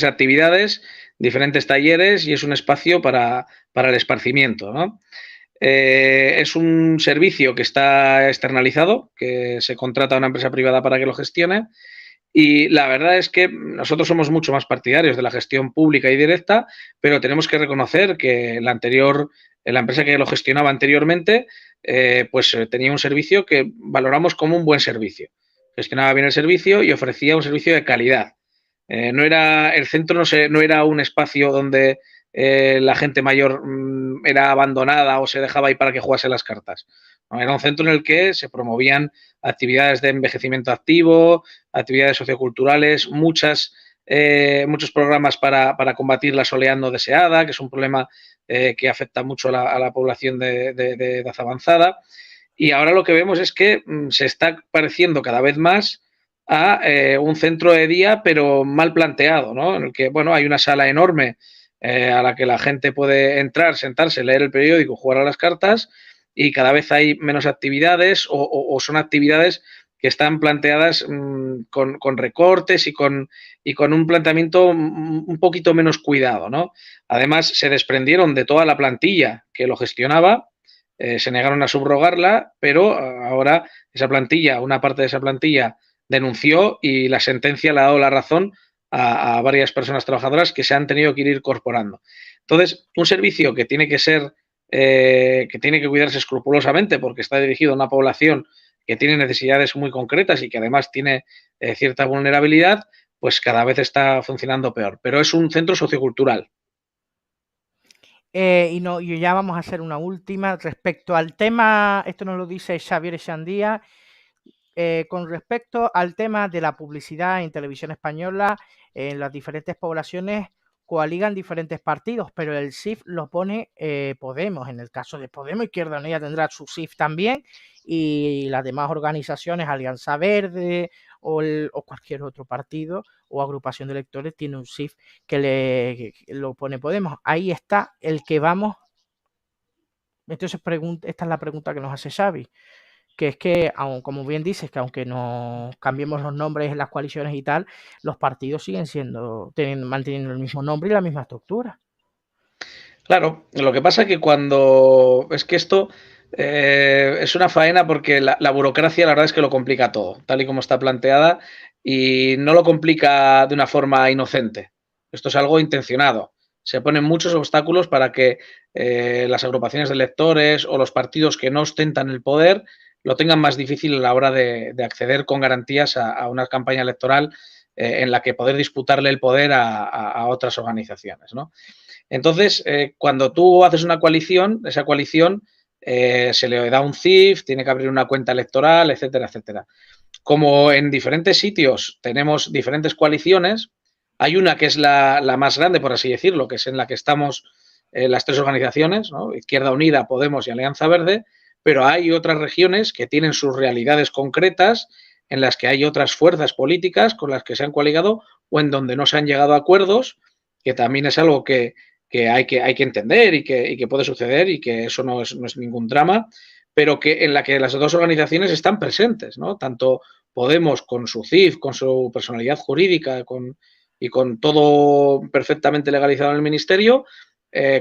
actividades, diferentes talleres, y es un espacio para el esparcimiento, ¿no? Es un servicio que está externalizado, que se contrata a una empresa privada para que lo gestione, y la verdad es que nosotros somos mucho más partidarios de la gestión pública y directa, pero tenemos que reconocer que la empresa que lo gestionaba anteriormente, tenía un servicio que valoramos como un buen servicio. Gestionaba bien el servicio y ofrecía un servicio de calidad. El centro no era un espacio donde la gente mayor era abandonada o se dejaba ahí para que jugase las cartas. No, era un centro en el que se promovían actividades de envejecimiento activo, actividades socioculturales, muchos programas para combatir la soledad no deseada, que es un problema que afecta mucho a la población de edad avanzada. Y ahora lo que vemos es que se está pareciendo cada vez más a un centro de día, pero mal planteado, ¿no? En el que, bueno, hay una sala enorme a la que la gente puede entrar, sentarse, leer el periódico, jugar a las cartas, y cada vez hay menos actividades o son actividades que están planteadas con recortes y con un planteamiento un poquito menos cuidado, ¿no? Además, se desprendieron de toda la plantilla que lo gestionaba, se negaron a subrogarla, pero ahora una parte de esa plantilla denunció y la sentencia le ha dado la razón a varias personas trabajadoras que se han tenido que ir incorporando. Entonces, un servicio que tiene que cuidarse escrupulosamente porque está dirigido a una población que tiene necesidades muy concretas y que además tiene cierta vulnerabilidad, pues cada vez está funcionando peor. Pero es un centro sociocultural. Y ya vamos a hacer una última respecto al tema, esto nos lo dice Xavier Echandía, con respecto al tema de la publicidad en televisión española, en las diferentes poblaciones coaligan diferentes partidos, pero el SIF lo pone Podemos. En el caso de Podemos, Izquierda Unida tendrá su SIF también, y las demás organizaciones, Alianza Verde o cualquier otro partido o agrupación de electores, tiene un SIF que lo pone Podemos. Ahí está el que vamos. Entonces, esta es la pregunta que nos hace Xavi, que es que, como bien dices, que aunque nos cambiemos los nombres en las coaliciones y tal, los partidos siguen manteniendo el mismo nombre y la misma estructura. Claro, lo que pasa es que es que esto es una faena porque la burocracia la verdad es que lo complica todo, tal y como está planteada, y no lo complica de una forma inocente. Esto es algo intencionado. Se ponen muchos obstáculos para que las agrupaciones de electores o los partidos que no ostentan el poder lo tengan más difícil a la hora de acceder con garantías a una campaña electoral en la que poder disputarle el poder a otras organizaciones, ¿no? Entonces, cuando tú haces una coalición, esa coalición se le da un CIF, tiene que abrir una cuenta electoral, etcétera, etcétera. Como en diferentes sitios tenemos diferentes coaliciones, hay una que es la más grande, por así decirlo, que es en la que estamos las tres organizaciones, ¿no? Izquierda Unida, Podemos y Alianza Verde, pero hay otras regiones que tienen sus realidades concretas, en las que hay otras fuerzas políticas con las que se han coaligado o en donde no se han llegado a acuerdos, que también es algo que hay que entender y que puede suceder y que eso no es ningún drama, pero que en la que las dos organizaciones están presentes, ¿no? Tanto Podemos con su CIF, con su personalidad jurídica y con todo perfectamente legalizado en el Ministerio,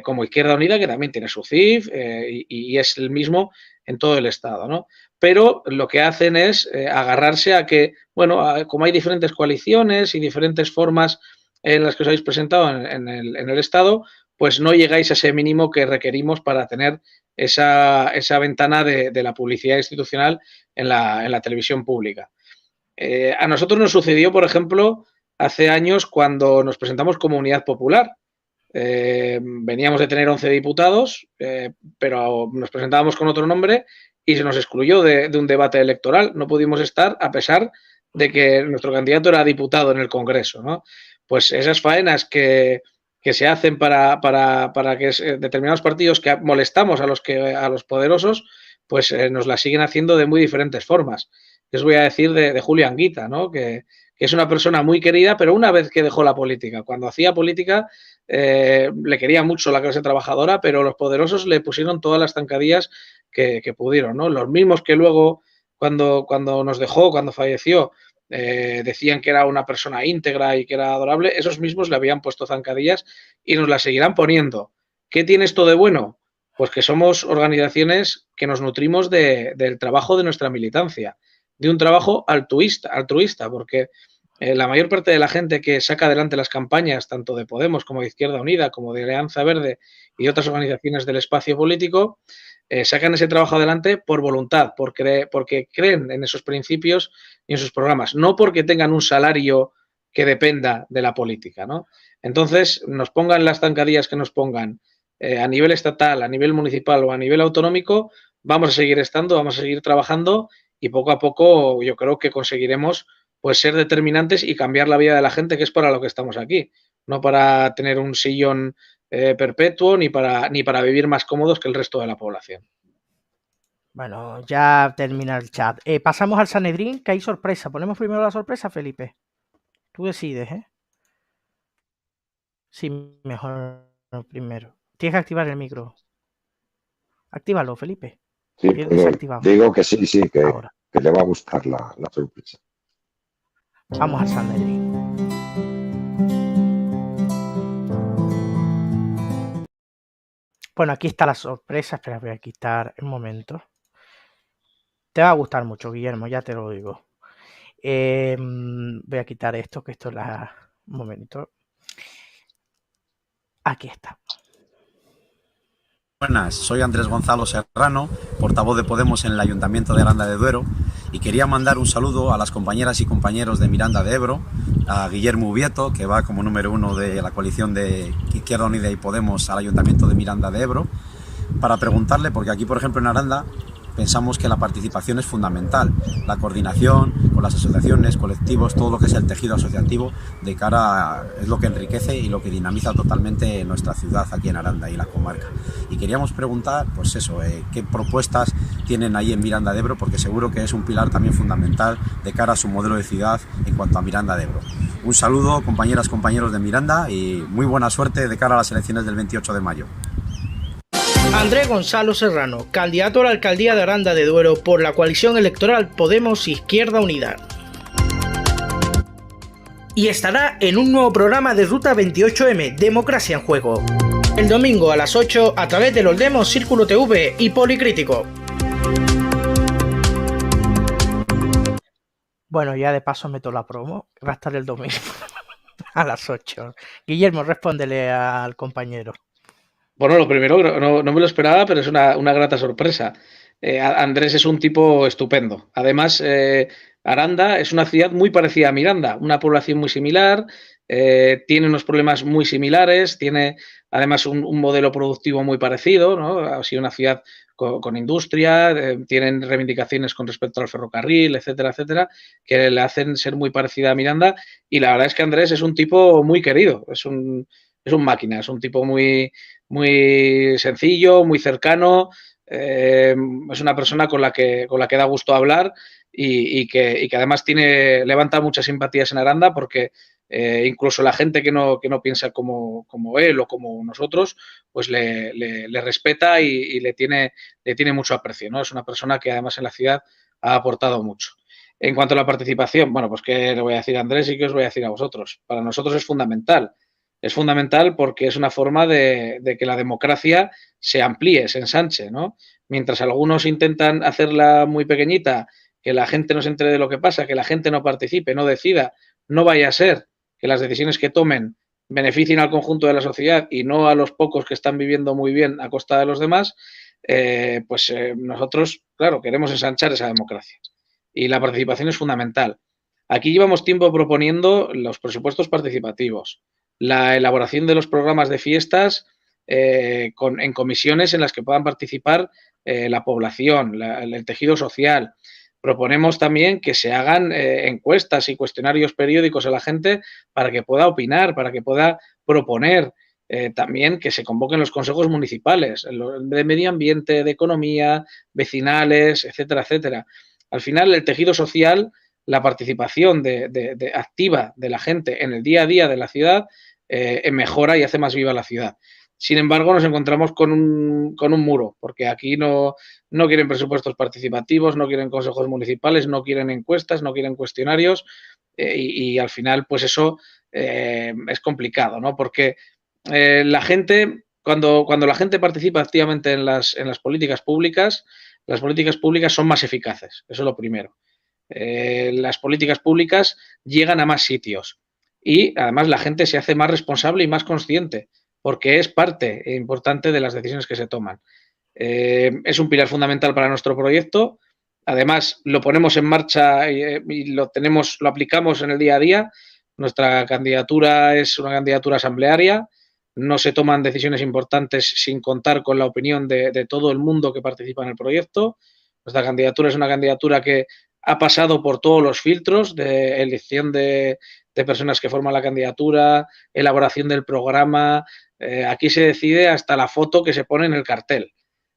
como Izquierda Unida, que también tiene su CIF y es el mismo en todo el Estado, ¿no? Pero lo que hacen es agarrarse a que, bueno, como hay diferentes coaliciones y diferentes formas en las que os habéis presentado en el Estado, pues no llegáis a ese mínimo que requerimos para tener esa ventana de la publicidad institucional en la televisión pública. A nosotros nos sucedió, por ejemplo, hace años cuando nos presentamos como Unidad Popular. Veníamos de tener 11 diputados, pero nos presentábamos con otro nombre y se nos excluyó de un debate electoral. No pudimos estar a pesar de que nuestro candidato era diputado en el Congreso, ¿no? Pues esas faenas que se hacen para que determinados partidos que molestamos a los poderosos, pues nos las siguen haciendo de muy diferentes formas. Les voy a decir de Julio Anguita, ¿no? Que es una persona muy querida, pero una vez que dejó la política, cuando hacía política, le quería mucho la clase trabajadora, pero los poderosos le pusieron todas las zancadillas que pudieron, ¿no? Los mismos que luego, cuando nos dejó, cuando falleció, decían que era una persona íntegra y que era adorable, esos mismos le habían puesto zancadillas y nos las seguirán poniendo. ¿Qué tiene esto de bueno? Pues que somos organizaciones que nos nutrimos del trabajo de nuestra militancia, de un trabajo altruista, porque la mayor parte de la gente que saca adelante las campañas, tanto de Podemos como de Izquierda Unida, como de Alianza Verde y de otras organizaciones del espacio político, sacan ese trabajo adelante por voluntad, porque creen en esos principios y en sus programas, no porque tengan un salario que dependa de la política, ¿no? Entonces, nos pongan las zancadillas que nos pongan a nivel estatal, a nivel municipal o a nivel autonómico, vamos a seguir estando, vamos a seguir trabajando y poco a poco yo creo que conseguiremos pues ser determinantes y cambiar la vida de la gente, que es para lo que estamos aquí, no para tener un sillón perpetuo ni para vivir más cómodos que el resto de la población. Bueno, ya termina el chat. Pasamos al Sanedrín, que hay sorpresa. ¿Ponemos primero la sorpresa, Felipe? Tú decides, ¿eh? Sí, mejor primero. Tienes que activar el micro. Actívalo, Felipe. Sí, digo que sí, que le va a gustar la sorpresa. Vamos al Sanedrín. Bueno, aquí está la sorpresa. Espera, voy a quitar el momento. Te va a gustar mucho, Guillermo, ya te lo digo. Voy a quitar esto, que esto es un momento. Aquí está. Buenas, soy Andrés Gonzalo Serrano, portavoz de Podemos en el Ayuntamiento de Aranda de Duero, y quería mandar un saludo a las compañeras y compañeros de Miranda de Ebro, a Guillermo Ubieto, que va como número 1 de la coalición de Izquierda Unida y Podemos al Ayuntamiento de Miranda de Ebro, para preguntarle, porque aquí, por ejemplo, en Aranda, pensamos que la participación es fundamental, la coordinación con las asociaciones, colectivos, todo lo que es el tejido asociativo de cara es lo que enriquece y lo que dinamiza totalmente nuestra ciudad aquí en Aranda y la comarca. Y queríamos preguntar, pues eso, qué propuestas tienen ahí en Miranda de Ebro, porque seguro que es un pilar también fundamental de cara a su modelo de ciudad en cuanto a Miranda de Ebro. Un saludo, compañeras, compañeros de Miranda, y muy buena suerte de cara a las elecciones del 28 de mayo. Andrés Gonzalo Serrano, candidato a la alcaldía de Aranda de Duero por la coalición electoral Podemos Izquierda Unida. Y estará en un nuevo programa de Ruta 28M, Democracia en Juego. El domingo a las 8 a través de los demos Círculo TV y Policrítico. Bueno, ya de paso meto la promo. Va a estar el domingo a las 8. Guillermo, respóndele al compañero. Bueno, lo primero, no me lo esperaba, pero es una grata sorpresa. Andrés es un tipo estupendo. Además, Aranda es una ciudad muy parecida a Miranda, una población muy similar, tiene unos problemas muy similares, tiene además un modelo productivo muy parecido, ¿no? Ha sido una ciudad con industria, tienen reivindicaciones con respecto al ferrocarril, etcétera, etcétera, que le hacen ser muy parecida a Miranda. Y la verdad es que Andrés es un tipo muy querido, es un máquina, es un tipo muy sencillo, muy cercano, es una persona con la que da gusto hablar y que además levanta muchas simpatías en Aranda porque incluso la gente que no piensa como él o como nosotros, pues le respeta y le tiene mucho aprecio, ¿no? Es una persona que además en la ciudad ha aportado mucho. En cuanto a la participación, bueno, pues qué le voy a decir a Andrés y qué os voy a decir a vosotros. Para nosotros es fundamental. Es fundamental porque es una forma de que la democracia se amplíe, se ensanche, ¿no? Mientras algunos intentan hacerla muy pequeñita, que la gente no se entere de lo que pasa, que la gente no participe, no decida, no vaya a ser que las decisiones que tomen beneficien al conjunto de la sociedad y no a los pocos que están viviendo muy bien a costa de los demás, nosotros, claro, queremos ensanchar esa democracia. Y la participación es fundamental. Aquí llevamos tiempo proponiendo los presupuestos participativos, la elaboración de los programas de fiestas en comisiones en las que puedan participar la población, el tejido social. Proponemos también que se hagan encuestas y cuestionarios periódicos a la gente para que pueda opinar, para que pueda proponer. También que se convoquen los consejos municipales de medio ambiente, de economía, vecinales, etcétera, etcétera. Al final, el tejido social, la participación activa de la gente en el día a día de la ciudad mejora y hace más viva la ciudad. Sin embargo, nos encontramos con un muro, porque aquí no quieren presupuestos participativos, no quieren consejos municipales, no quieren encuestas, no quieren cuestionarios y al final, pues eso es complicado, ¿no? Porque la gente, cuando la gente participa activamente en las políticas públicas son más eficaces, eso es lo primero. Las políticas públicas llegan a más sitios y además la gente se hace más responsable y más consciente porque es parte importante de las decisiones que se toman. Es un pilar fundamental para nuestro proyecto. Además, lo ponemos en marcha y lo aplicamos en el día a día. Nuestra candidatura es una candidatura asamblearia. No se toman decisiones importantes sin contar con la opinión de todo el mundo que participa en el proyecto. Nuestra candidatura es una candidatura que ha pasado por todos los filtros de elección de personas que forman la candidatura, elaboración del programa. Aquí se decide hasta la foto que se pone en el cartel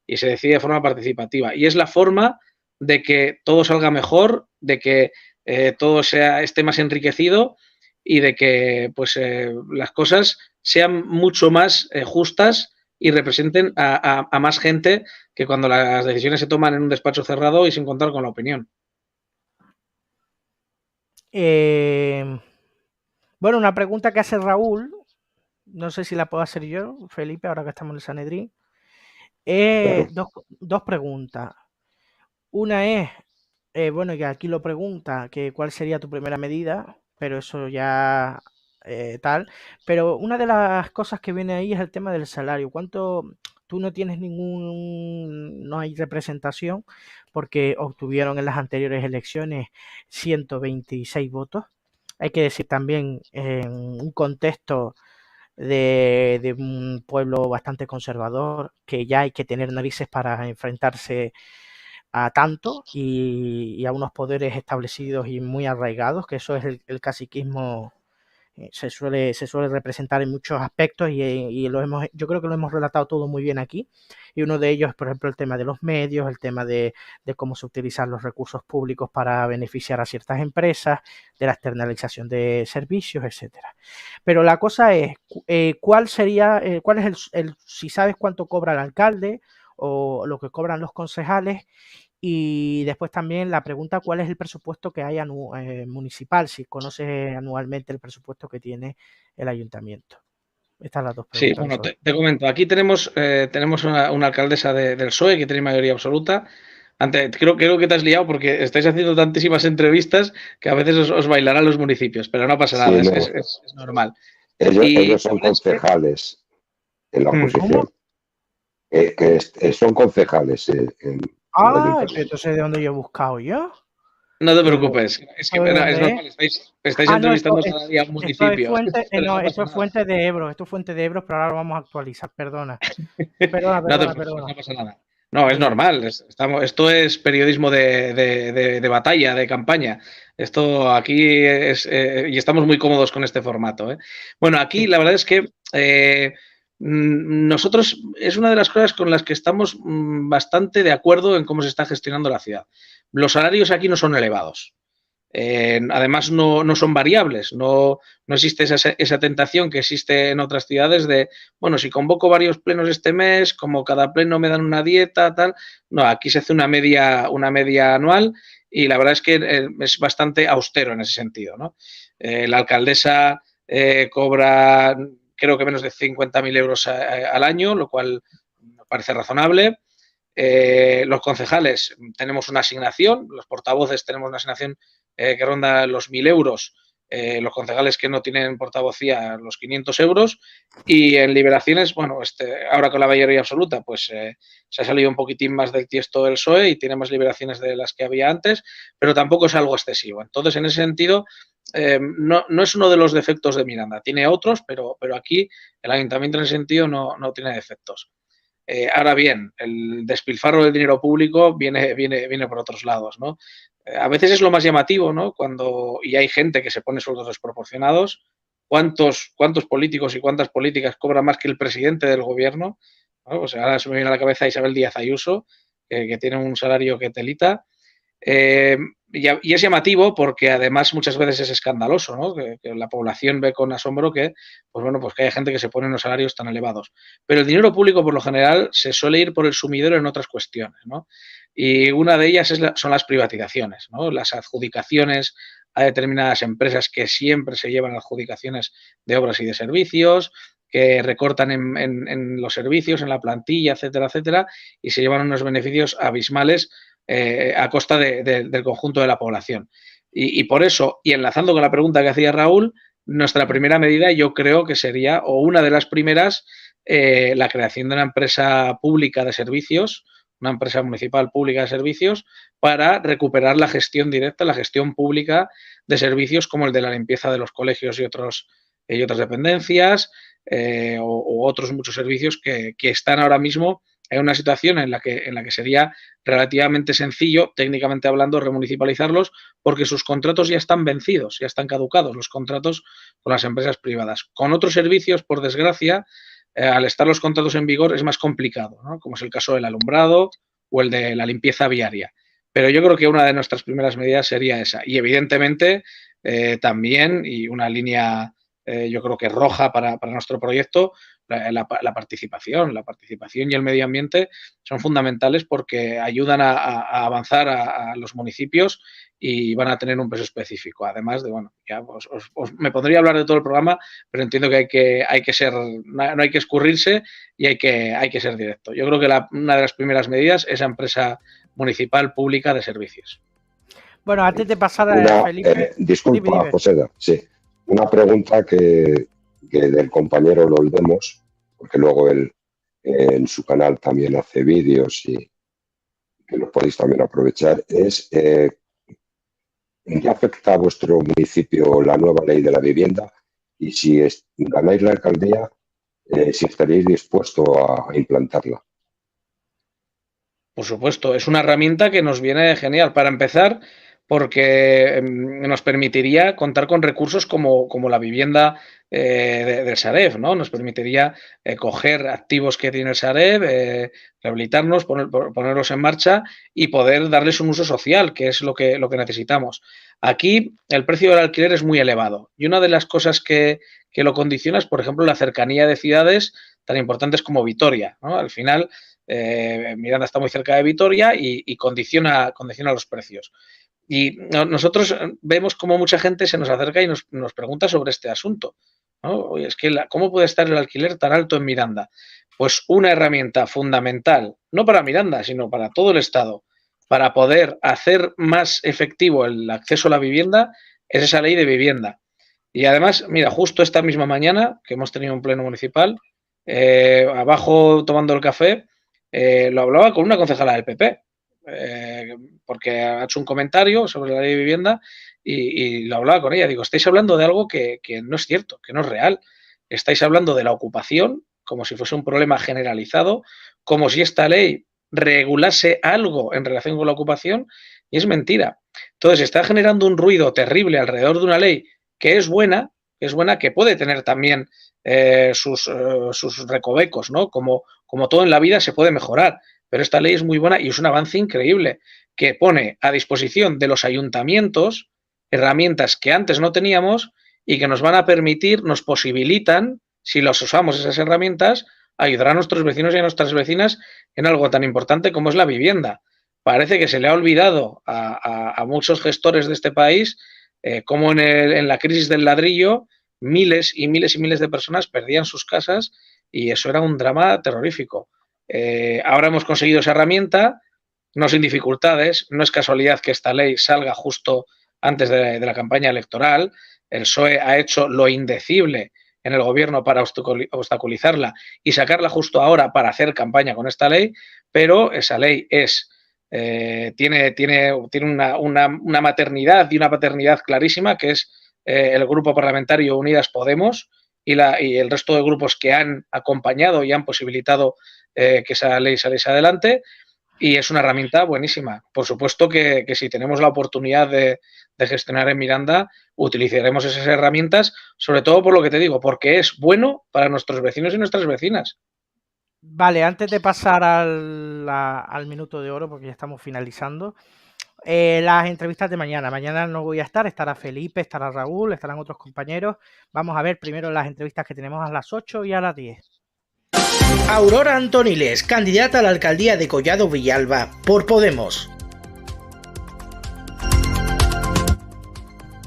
y se decide de forma participativa. Y es la forma de que todo salga mejor, de que todo esté más enriquecido y de que pues, las cosas sean mucho más justas y representen a más gente que cuando las decisiones se toman en un despacho cerrado y sin contar con la opinión. Bueno, una pregunta que hace Raúl, no sé si la puedo hacer yo, Felipe, ahora que estamos en el Sanedrín. Dos preguntas. Una es, bueno, que aquí lo pregunta, que cuál sería tu primera medida, pero eso ya tal. Pero una de las cosas que viene ahí es el tema del salario. Tú no tienes no hay representación porque obtuvieron en las anteriores elecciones 126 votos. Hay que decir también en un contexto de un pueblo bastante conservador que ya hay que tener narices para enfrentarse a tanto y a unos poderes establecidos y muy arraigados, que eso es el caciquismo. Se suele representar en muchos aspectos y yo creo que lo hemos relatado todo muy bien aquí. Y uno de ellos es, por ejemplo, el tema de los medios, el tema de cómo se utilizan los recursos públicos para beneficiar a ciertas empresas, de la externalización de servicios, etcétera. Pero la cosa es, ¿cuál es si sabes cuánto cobra el alcalde o lo que cobran los concejales? Y después también la pregunta, ¿cuál es el presupuesto que hay municipal? Si conoces anualmente el presupuesto que tiene el ayuntamiento. Estas son las dos preguntas. Sí, bueno, te comento. Aquí tenemos una alcaldesa del PSOE que tiene mayoría absoluta. Creo que te has liado porque estáis haciendo tantísimas entrevistas que a veces os bailarán los municipios, pero no pasa nada, sí, es normal. Ellos son concejales en la oposición. Son concejales entonces ¿de dónde yo he buscado yo? No te preocupes, es que es normal, estáis entrevistando cada día un municipio. Esto es Fuente de Ebro, pero ahora lo vamos a actualizar, perdona. No pasa nada. No, es normal, esto es periodismo de batalla, de campaña. Esto aquí es, y estamos muy cómodos con este formato. Bueno, aquí la verdad es que nosotros es una de las cosas con las que estamos bastante de acuerdo en cómo se está gestionando la ciudad. Los salarios aquí no son elevados. Además, no son variables, no existe esa tentación que existe en otras ciudades de, bueno, si convoco varios plenos este mes, como cada pleno me dan una dieta, tal. No, aquí se hace una media anual y la verdad es que es bastante austero en ese sentido, ¿no? La alcaldesa cobra, creo que menos de 50.000 euros al año, lo cual me parece razonable. Los concejales tenemos una asignación, los portavoces tenemos una asignación que ronda los 1.000 euros, los concejales que no tienen portavocía los 500 euros y en liberaciones, bueno, ahora con la mayoría absoluta, pues se ha salido un poquitín más del tiesto del PSOE y tiene más liberaciones de las que había antes, pero tampoco es algo excesivo. Entonces, en ese sentido, no es uno de los defectos de Miranda, tiene otros, pero aquí el ayuntamiento en ese sentido no tiene defectos. Ahora bien, el despilfarro del dinero público viene por otros lados, ¿no? A veces es lo más llamativo, ¿no? Y hay gente que se pone sueldos desproporcionados. ¿Cuántos políticos y cuántas políticas cobran más que el presidente del gobierno? ¿No? Pues ahora se me viene a la cabeza Isabel Díaz Ayuso, que tiene un salario que telita. Y es llamativo porque además muchas veces es escandaloso, ¿no? Que la población ve con asombro que, pues bueno, pues que hay gente que se pone en los salarios tan elevados. Pero el dinero público, por lo general, se suele ir por el sumidero en otras cuestiones, ¿no? Y una de ellas son las privatizaciones, ¿no? Las adjudicaciones a determinadas empresas que siempre se llevan adjudicaciones de obras y de servicios, que recortan en los servicios, en la plantilla, etcétera, etcétera, y se llevan unos beneficios abismales a costa del conjunto de la población. Y por eso, y enlazando con la pregunta que hacía Raúl, nuestra primera medida yo creo que sería, o una de las primeras, la creación de una empresa pública de servicios, una empresa municipal pública de servicios, para recuperar la gestión directa, la gestión pública de servicios como el de la limpieza de los colegios y otras dependencias, o otros muchos servicios que están ahora mismo en una situación en la que sería relativamente sencillo, técnicamente hablando, remunicipalizarlos, porque sus contratos ya están vencidos, ya están caducados los contratos con las empresas privadas. Con otros servicios, por desgracia, al estar los contratos en vigor es más complicado, ¿no? Como es el caso del alumbrado o el de la limpieza viaria. Pero yo creo que una de nuestras primeras medidas sería esa. Y evidentemente también, y una línea yo creo que roja para nuestro proyecto, la participación y el medio ambiente son fundamentales porque ayudan a avanzar a los municipios y van a tener un peso específico. Además de, bueno, ya me podría hablar de todo el programa, pero entiendo que hay que ser, no hay que escurrirse y hay que ser directo. Yo creo que una de las primeras medidas es la empresa municipal pública de servicios. Bueno, antes de pasar a Felipe... disculpa, dime. José, sí. Una pregunta que del compañero lo olvidemos, porque luego él en su canal también hace vídeos y que los podéis también aprovechar, es ¿en qué afecta a vuestro municipio la nueva ley de la vivienda? Y si ganáis la alcaldía, si estaréis dispuestos a implantarla. Por supuesto, es una herramienta que nos viene genial. Para empezar, porque nos permitiría contar con recursos como la vivienda del Sareb, ¿no? Nos permitiría coger activos que tiene el Sareb, rehabilitarnos, ponerlos en marcha y poder darles un uso social, que es lo que necesitamos. Aquí el precio del alquiler es muy elevado y una de las cosas que lo condiciona es, por ejemplo, la cercanía de ciudades tan importantes como Vitoria, ¿no? Al final, Miranda está muy cerca de Vitoria y condiciona los precios. Y nosotros vemos cómo mucha gente se nos acerca y nos pregunta sobre este asunto, ¿no? Oye, es que ¿cómo puede estar el alquiler tan alto en Miranda? Pues una herramienta fundamental, no para Miranda, sino para todo el Estado, para poder hacer más efectivo el acceso a la vivienda, es esa ley de vivienda. Y además, mira, justo esta misma mañana, que hemos tenido un pleno municipal, abajo tomando el café, lo hablaba con una concejala del PP. Porque ha hecho un comentario sobre la ley de vivienda y lo hablaba con ella. Digo, estáis hablando de algo que no es cierto, que no es real. Estáis hablando de la ocupación como si fuese un problema generalizado, como si esta ley regulase algo en relación con la ocupación, y es mentira. Entonces, está generando un ruido terrible alrededor de una ley que es buena, es buena, que puede tener también sus recovecos, ¿no? Como todo en la vida se puede mejorar, pero esta ley es muy buena y es un avance increíble que pone a disposición de los ayuntamientos herramientas que antes no teníamos y que nos van a permitir, nos posibilitan, si los usamos esas herramientas, ayudar a nuestros vecinos y a nuestras vecinas en algo tan importante como es la vivienda. Parece que se le ha olvidado a muchos gestores de este país cómo en la crisis del ladrillo miles y miles y miles de personas perdían sus casas y eso era un drama terrorífico. Ahora hemos conseguido esa herramienta, no sin dificultades, no es casualidad que esta ley salga justo antes de la campaña electoral. El PSOE ha hecho lo indecible en el gobierno para obstaculizarla y sacarla justo ahora para hacer campaña con esta ley, pero esa ley tiene una maternidad y una paternidad clarísima, que es el Grupo Parlamentario Unidas Podemos y el resto de grupos que han acompañado y han posibilitado que esa ley saliese adelante, y es una herramienta buenísima. Por supuesto que si tenemos la oportunidad de gestionar en Miranda, utilizaremos esas herramientas, sobre todo por lo que te digo, porque es bueno para nuestros vecinos y nuestras vecinas. Vale, antes de pasar al minuto de oro, porque ya estamos finalizando, las entrevistas de mañana. Mañana no voy a estar, estará Felipe, estará Raúl, estarán otros compañeros. Vamos a ver primero las entrevistas que tenemos a las 8 y a las 10. Aurora Antoniles, candidata a la alcaldía de Collado Villalba por Podemos.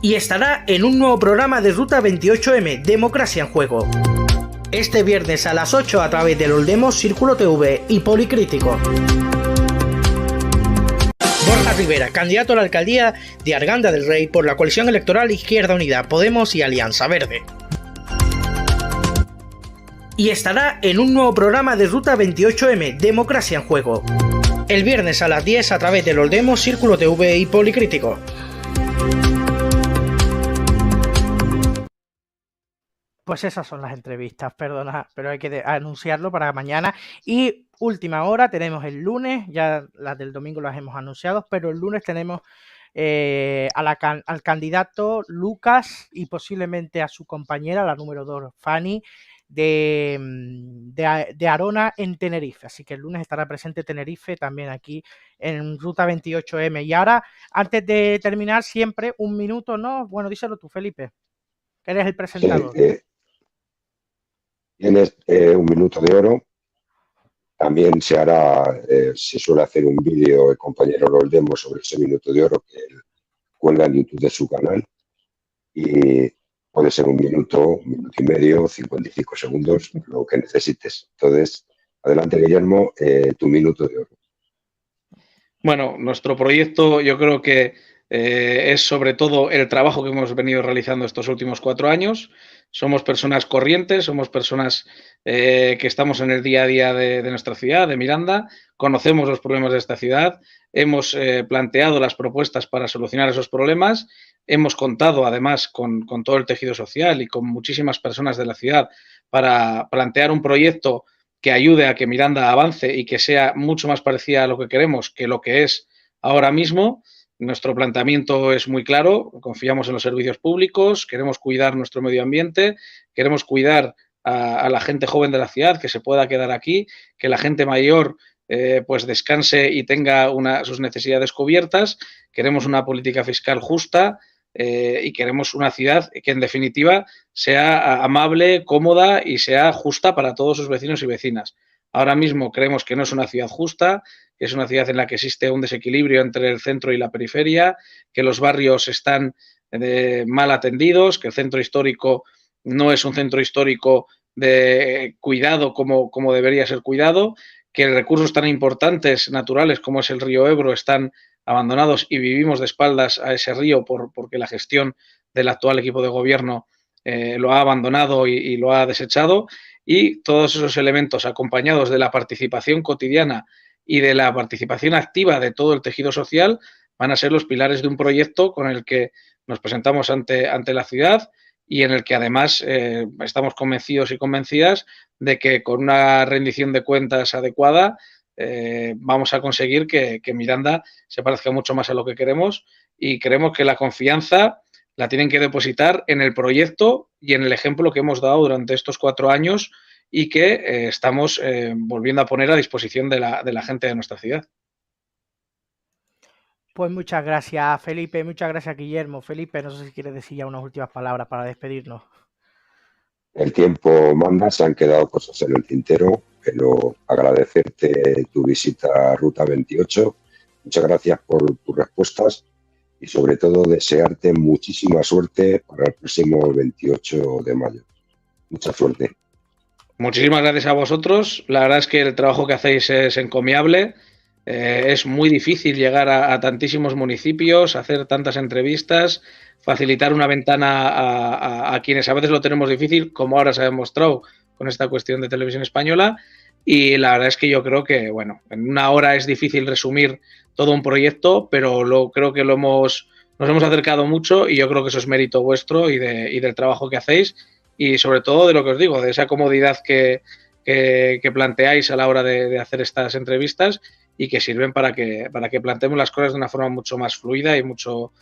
Y estará en un nuevo programa de Ruta 28M, Democracia en Juego. Este viernes a las 8 a través de Oldemos, Círculo TV y Policrítico. Borja Rivera, candidato a la alcaldía de Arganda del Rey por la coalición electoral Izquierda Unida, Podemos y Alianza Verde. Y estará en un nuevo programa de Ruta 28M, Democracia en Juego. El viernes a las 10 a través de Oldemos, Círculo TV y Policrítico. Pues esas son las entrevistas, perdona, pero hay que anunciarlo para mañana. Y última hora, tenemos el lunes, ya las del domingo las hemos anunciado, pero el lunes tenemos al candidato Lucas y posiblemente a su compañera, la número 2, Fanny, de Arona en Tenerife. Así que el lunes estará presente Tenerife también aquí en Ruta 28M. Y ahora, antes de terminar, siempre un minuto, ¿no? Bueno, díselo tú, Felipe, que eres el presentador. Sí, tienes un minuto de oro. También se suele hacer un vídeo, el compañero Oldemos, sobre ese minuto de oro que él cuelga en YouTube de su canal. Y puede ser un minuto y medio, 55 segundos, lo que necesites. Entonces, adelante, Guillermo, tu minuto de oro. Bueno, nuestro proyecto yo creo que es sobre todo el trabajo que hemos venido realizando estos últimos 4 años. Somos personas corrientes, somos personas que estamos en el día a día de nuestra ciudad, de Miranda, conocemos los problemas de esta ciudad, hemos planteado las propuestas para solucionar esos problemas, hemos contado además con todo el tejido social y con muchísimas personas de la ciudad para plantear un proyecto que ayude a que Miranda avance y que sea mucho más parecida a lo que queremos que lo que es ahora mismo. Nuestro planteamiento es muy claro, confiamos en los servicios públicos, queremos cuidar nuestro medio ambiente, queremos cuidar a la gente joven de la ciudad, que se pueda quedar aquí, que la gente mayor pues descanse y tenga sus necesidades cubiertas, queremos una política fiscal justa y queremos una ciudad que en definitiva sea amable, cómoda y sea justa para todos sus vecinos y vecinas. Ahora mismo creemos que no es una ciudad justa, que es una ciudad en la que existe un desequilibrio entre el centro y la periferia, que los barrios están mal atendidos, que el centro histórico no es un centro histórico de cuidado como debería ser cuidado, que recursos tan importantes naturales como es el río Ebro están abandonados y vivimos de espaldas a ese río porque la gestión del actual equipo de gobierno lo ha abandonado y lo ha desechado. Y todos esos elementos acompañados de la participación cotidiana y de la participación activa de todo el tejido social van a ser los pilares de un proyecto con el que nos presentamos ante la ciudad y en el que además estamos convencidos y convencidas de que con una rendición de cuentas adecuada vamos a conseguir que Miranda se parezca mucho más a lo que queremos, y creemos que la confianza la tienen que depositar en el proyecto y en el ejemplo que hemos dado durante estos 4 años y que estamos volviendo a poner a disposición de la gente de nuestra ciudad. Pues muchas gracias, Felipe, muchas gracias, Guillermo. Felipe, no sé si quieres decir ya unas últimas palabras para despedirnos. El tiempo manda, se han quedado cosas en el tintero, pero agradecerte tu visita a Ruta 28. Muchas gracias por tus respuestas y sobre todo desearte muchísima suerte para el próximo 28 de mayo. Mucha suerte. Muchísimas gracias a vosotros. La verdad es que el trabajo que hacéis es encomiable. Es muy difícil llegar a tantísimos municipios, hacer tantas entrevistas, facilitar una ventana a quienes a veces lo tenemos difícil, como ahora se ha demostrado con esta cuestión de Televisión Española. Y la verdad es que yo creo que, bueno, en una hora es difícil resumir todo un proyecto, pero creo que nos hemos acercado mucho y yo creo que eso es mérito vuestro y del trabajo que hacéis y sobre todo de lo que os digo, de esa comodidad que planteáis a la hora de hacer estas entrevistas y que sirven para que planteemos las cosas de una forma mucho más fluida y mucho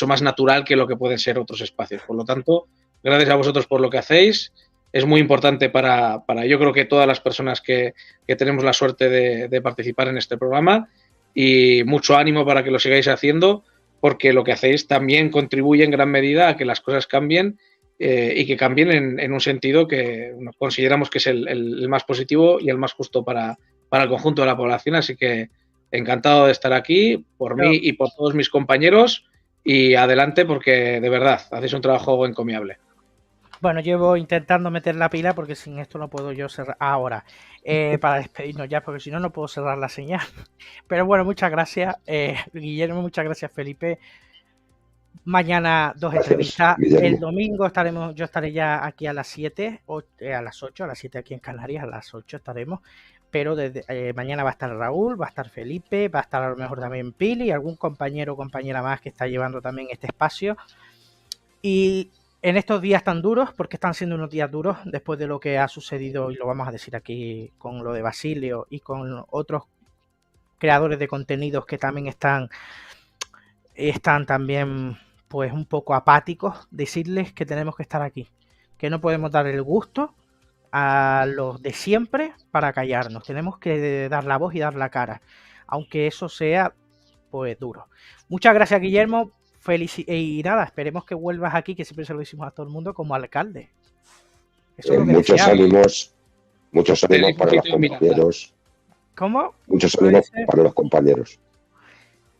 más natural que lo que pueden ser otros espacios. Por lo tanto, gracias a vosotros por lo que hacéis. Es muy importante para yo creo que todas las personas que tenemos la suerte de participar en este programa y mucho ánimo para que lo sigáis haciendo porque lo que hacéis también contribuye en gran medida a que las cosas cambien y que cambien en un sentido que consideramos que es el más positivo y el más justo para el conjunto de la población. Así que encantado de estar aquí por mí y por todos mis compañeros y adelante porque de verdad hacéis un trabajo encomiable. Bueno, llevo intentando meter la pila porque sin esto no puedo yo cerrar ahora para despedirnos ya, porque si no, no puedo cerrar la señal. Pero bueno, muchas gracias, Guillermo, muchas gracias, Felipe. Mañana 2 entrevistas. Guillermo. El domingo yo estaré ya aquí a las 7, a las 8, a las 7 aquí en Canarias, a las 8 estaremos. Pero desde mañana va a estar Raúl, va a estar Felipe, va a estar a lo mejor también Pili y algún compañero o compañera más que está llevando también este espacio. Y en estos días tan duros, porque están siendo unos días duros después de lo que ha sucedido, y lo vamos a decir aquí con lo de Basilio y con otros creadores de contenidos que también están también pues un poco apáticos, decirles que tenemos que estar aquí, que no podemos dar el gusto a los de siempre para callarnos, tenemos que dar la voz y dar la cara, aunque eso sea pues duro. Muchas gracias, Guillermo. Y nada, esperemos que vuelvas aquí, que siempre se lo decimos a todo el mundo, como alcalde. Eso es lo que muchos ánimos para los compañeros. ¿Cómo? Muchos ánimos para los compañeros.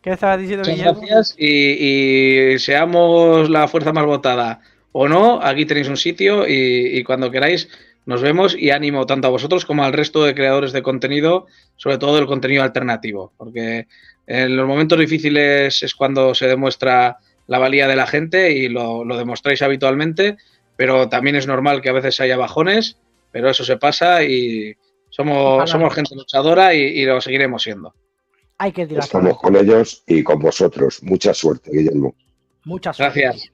¿Qué estabas diciendo, Muchas Guillermo? gracias y seamos la fuerza más votada o no, aquí tenéis un sitio y cuando queráis nos vemos y ánimo tanto a vosotros como al resto de creadores de contenido, sobre todo del contenido alternativo, porque en los momentos difíciles es cuando se demuestra la valía de la gente y lo demostráis habitualmente, pero también es normal que a veces haya bajones, pero eso se pasa y somos gente luchadora y lo seguiremos siendo. Hay que tirar. Estamos con ellos y con vosotros. Mucha suerte, Guillermo. Mucha suerte. Gracias.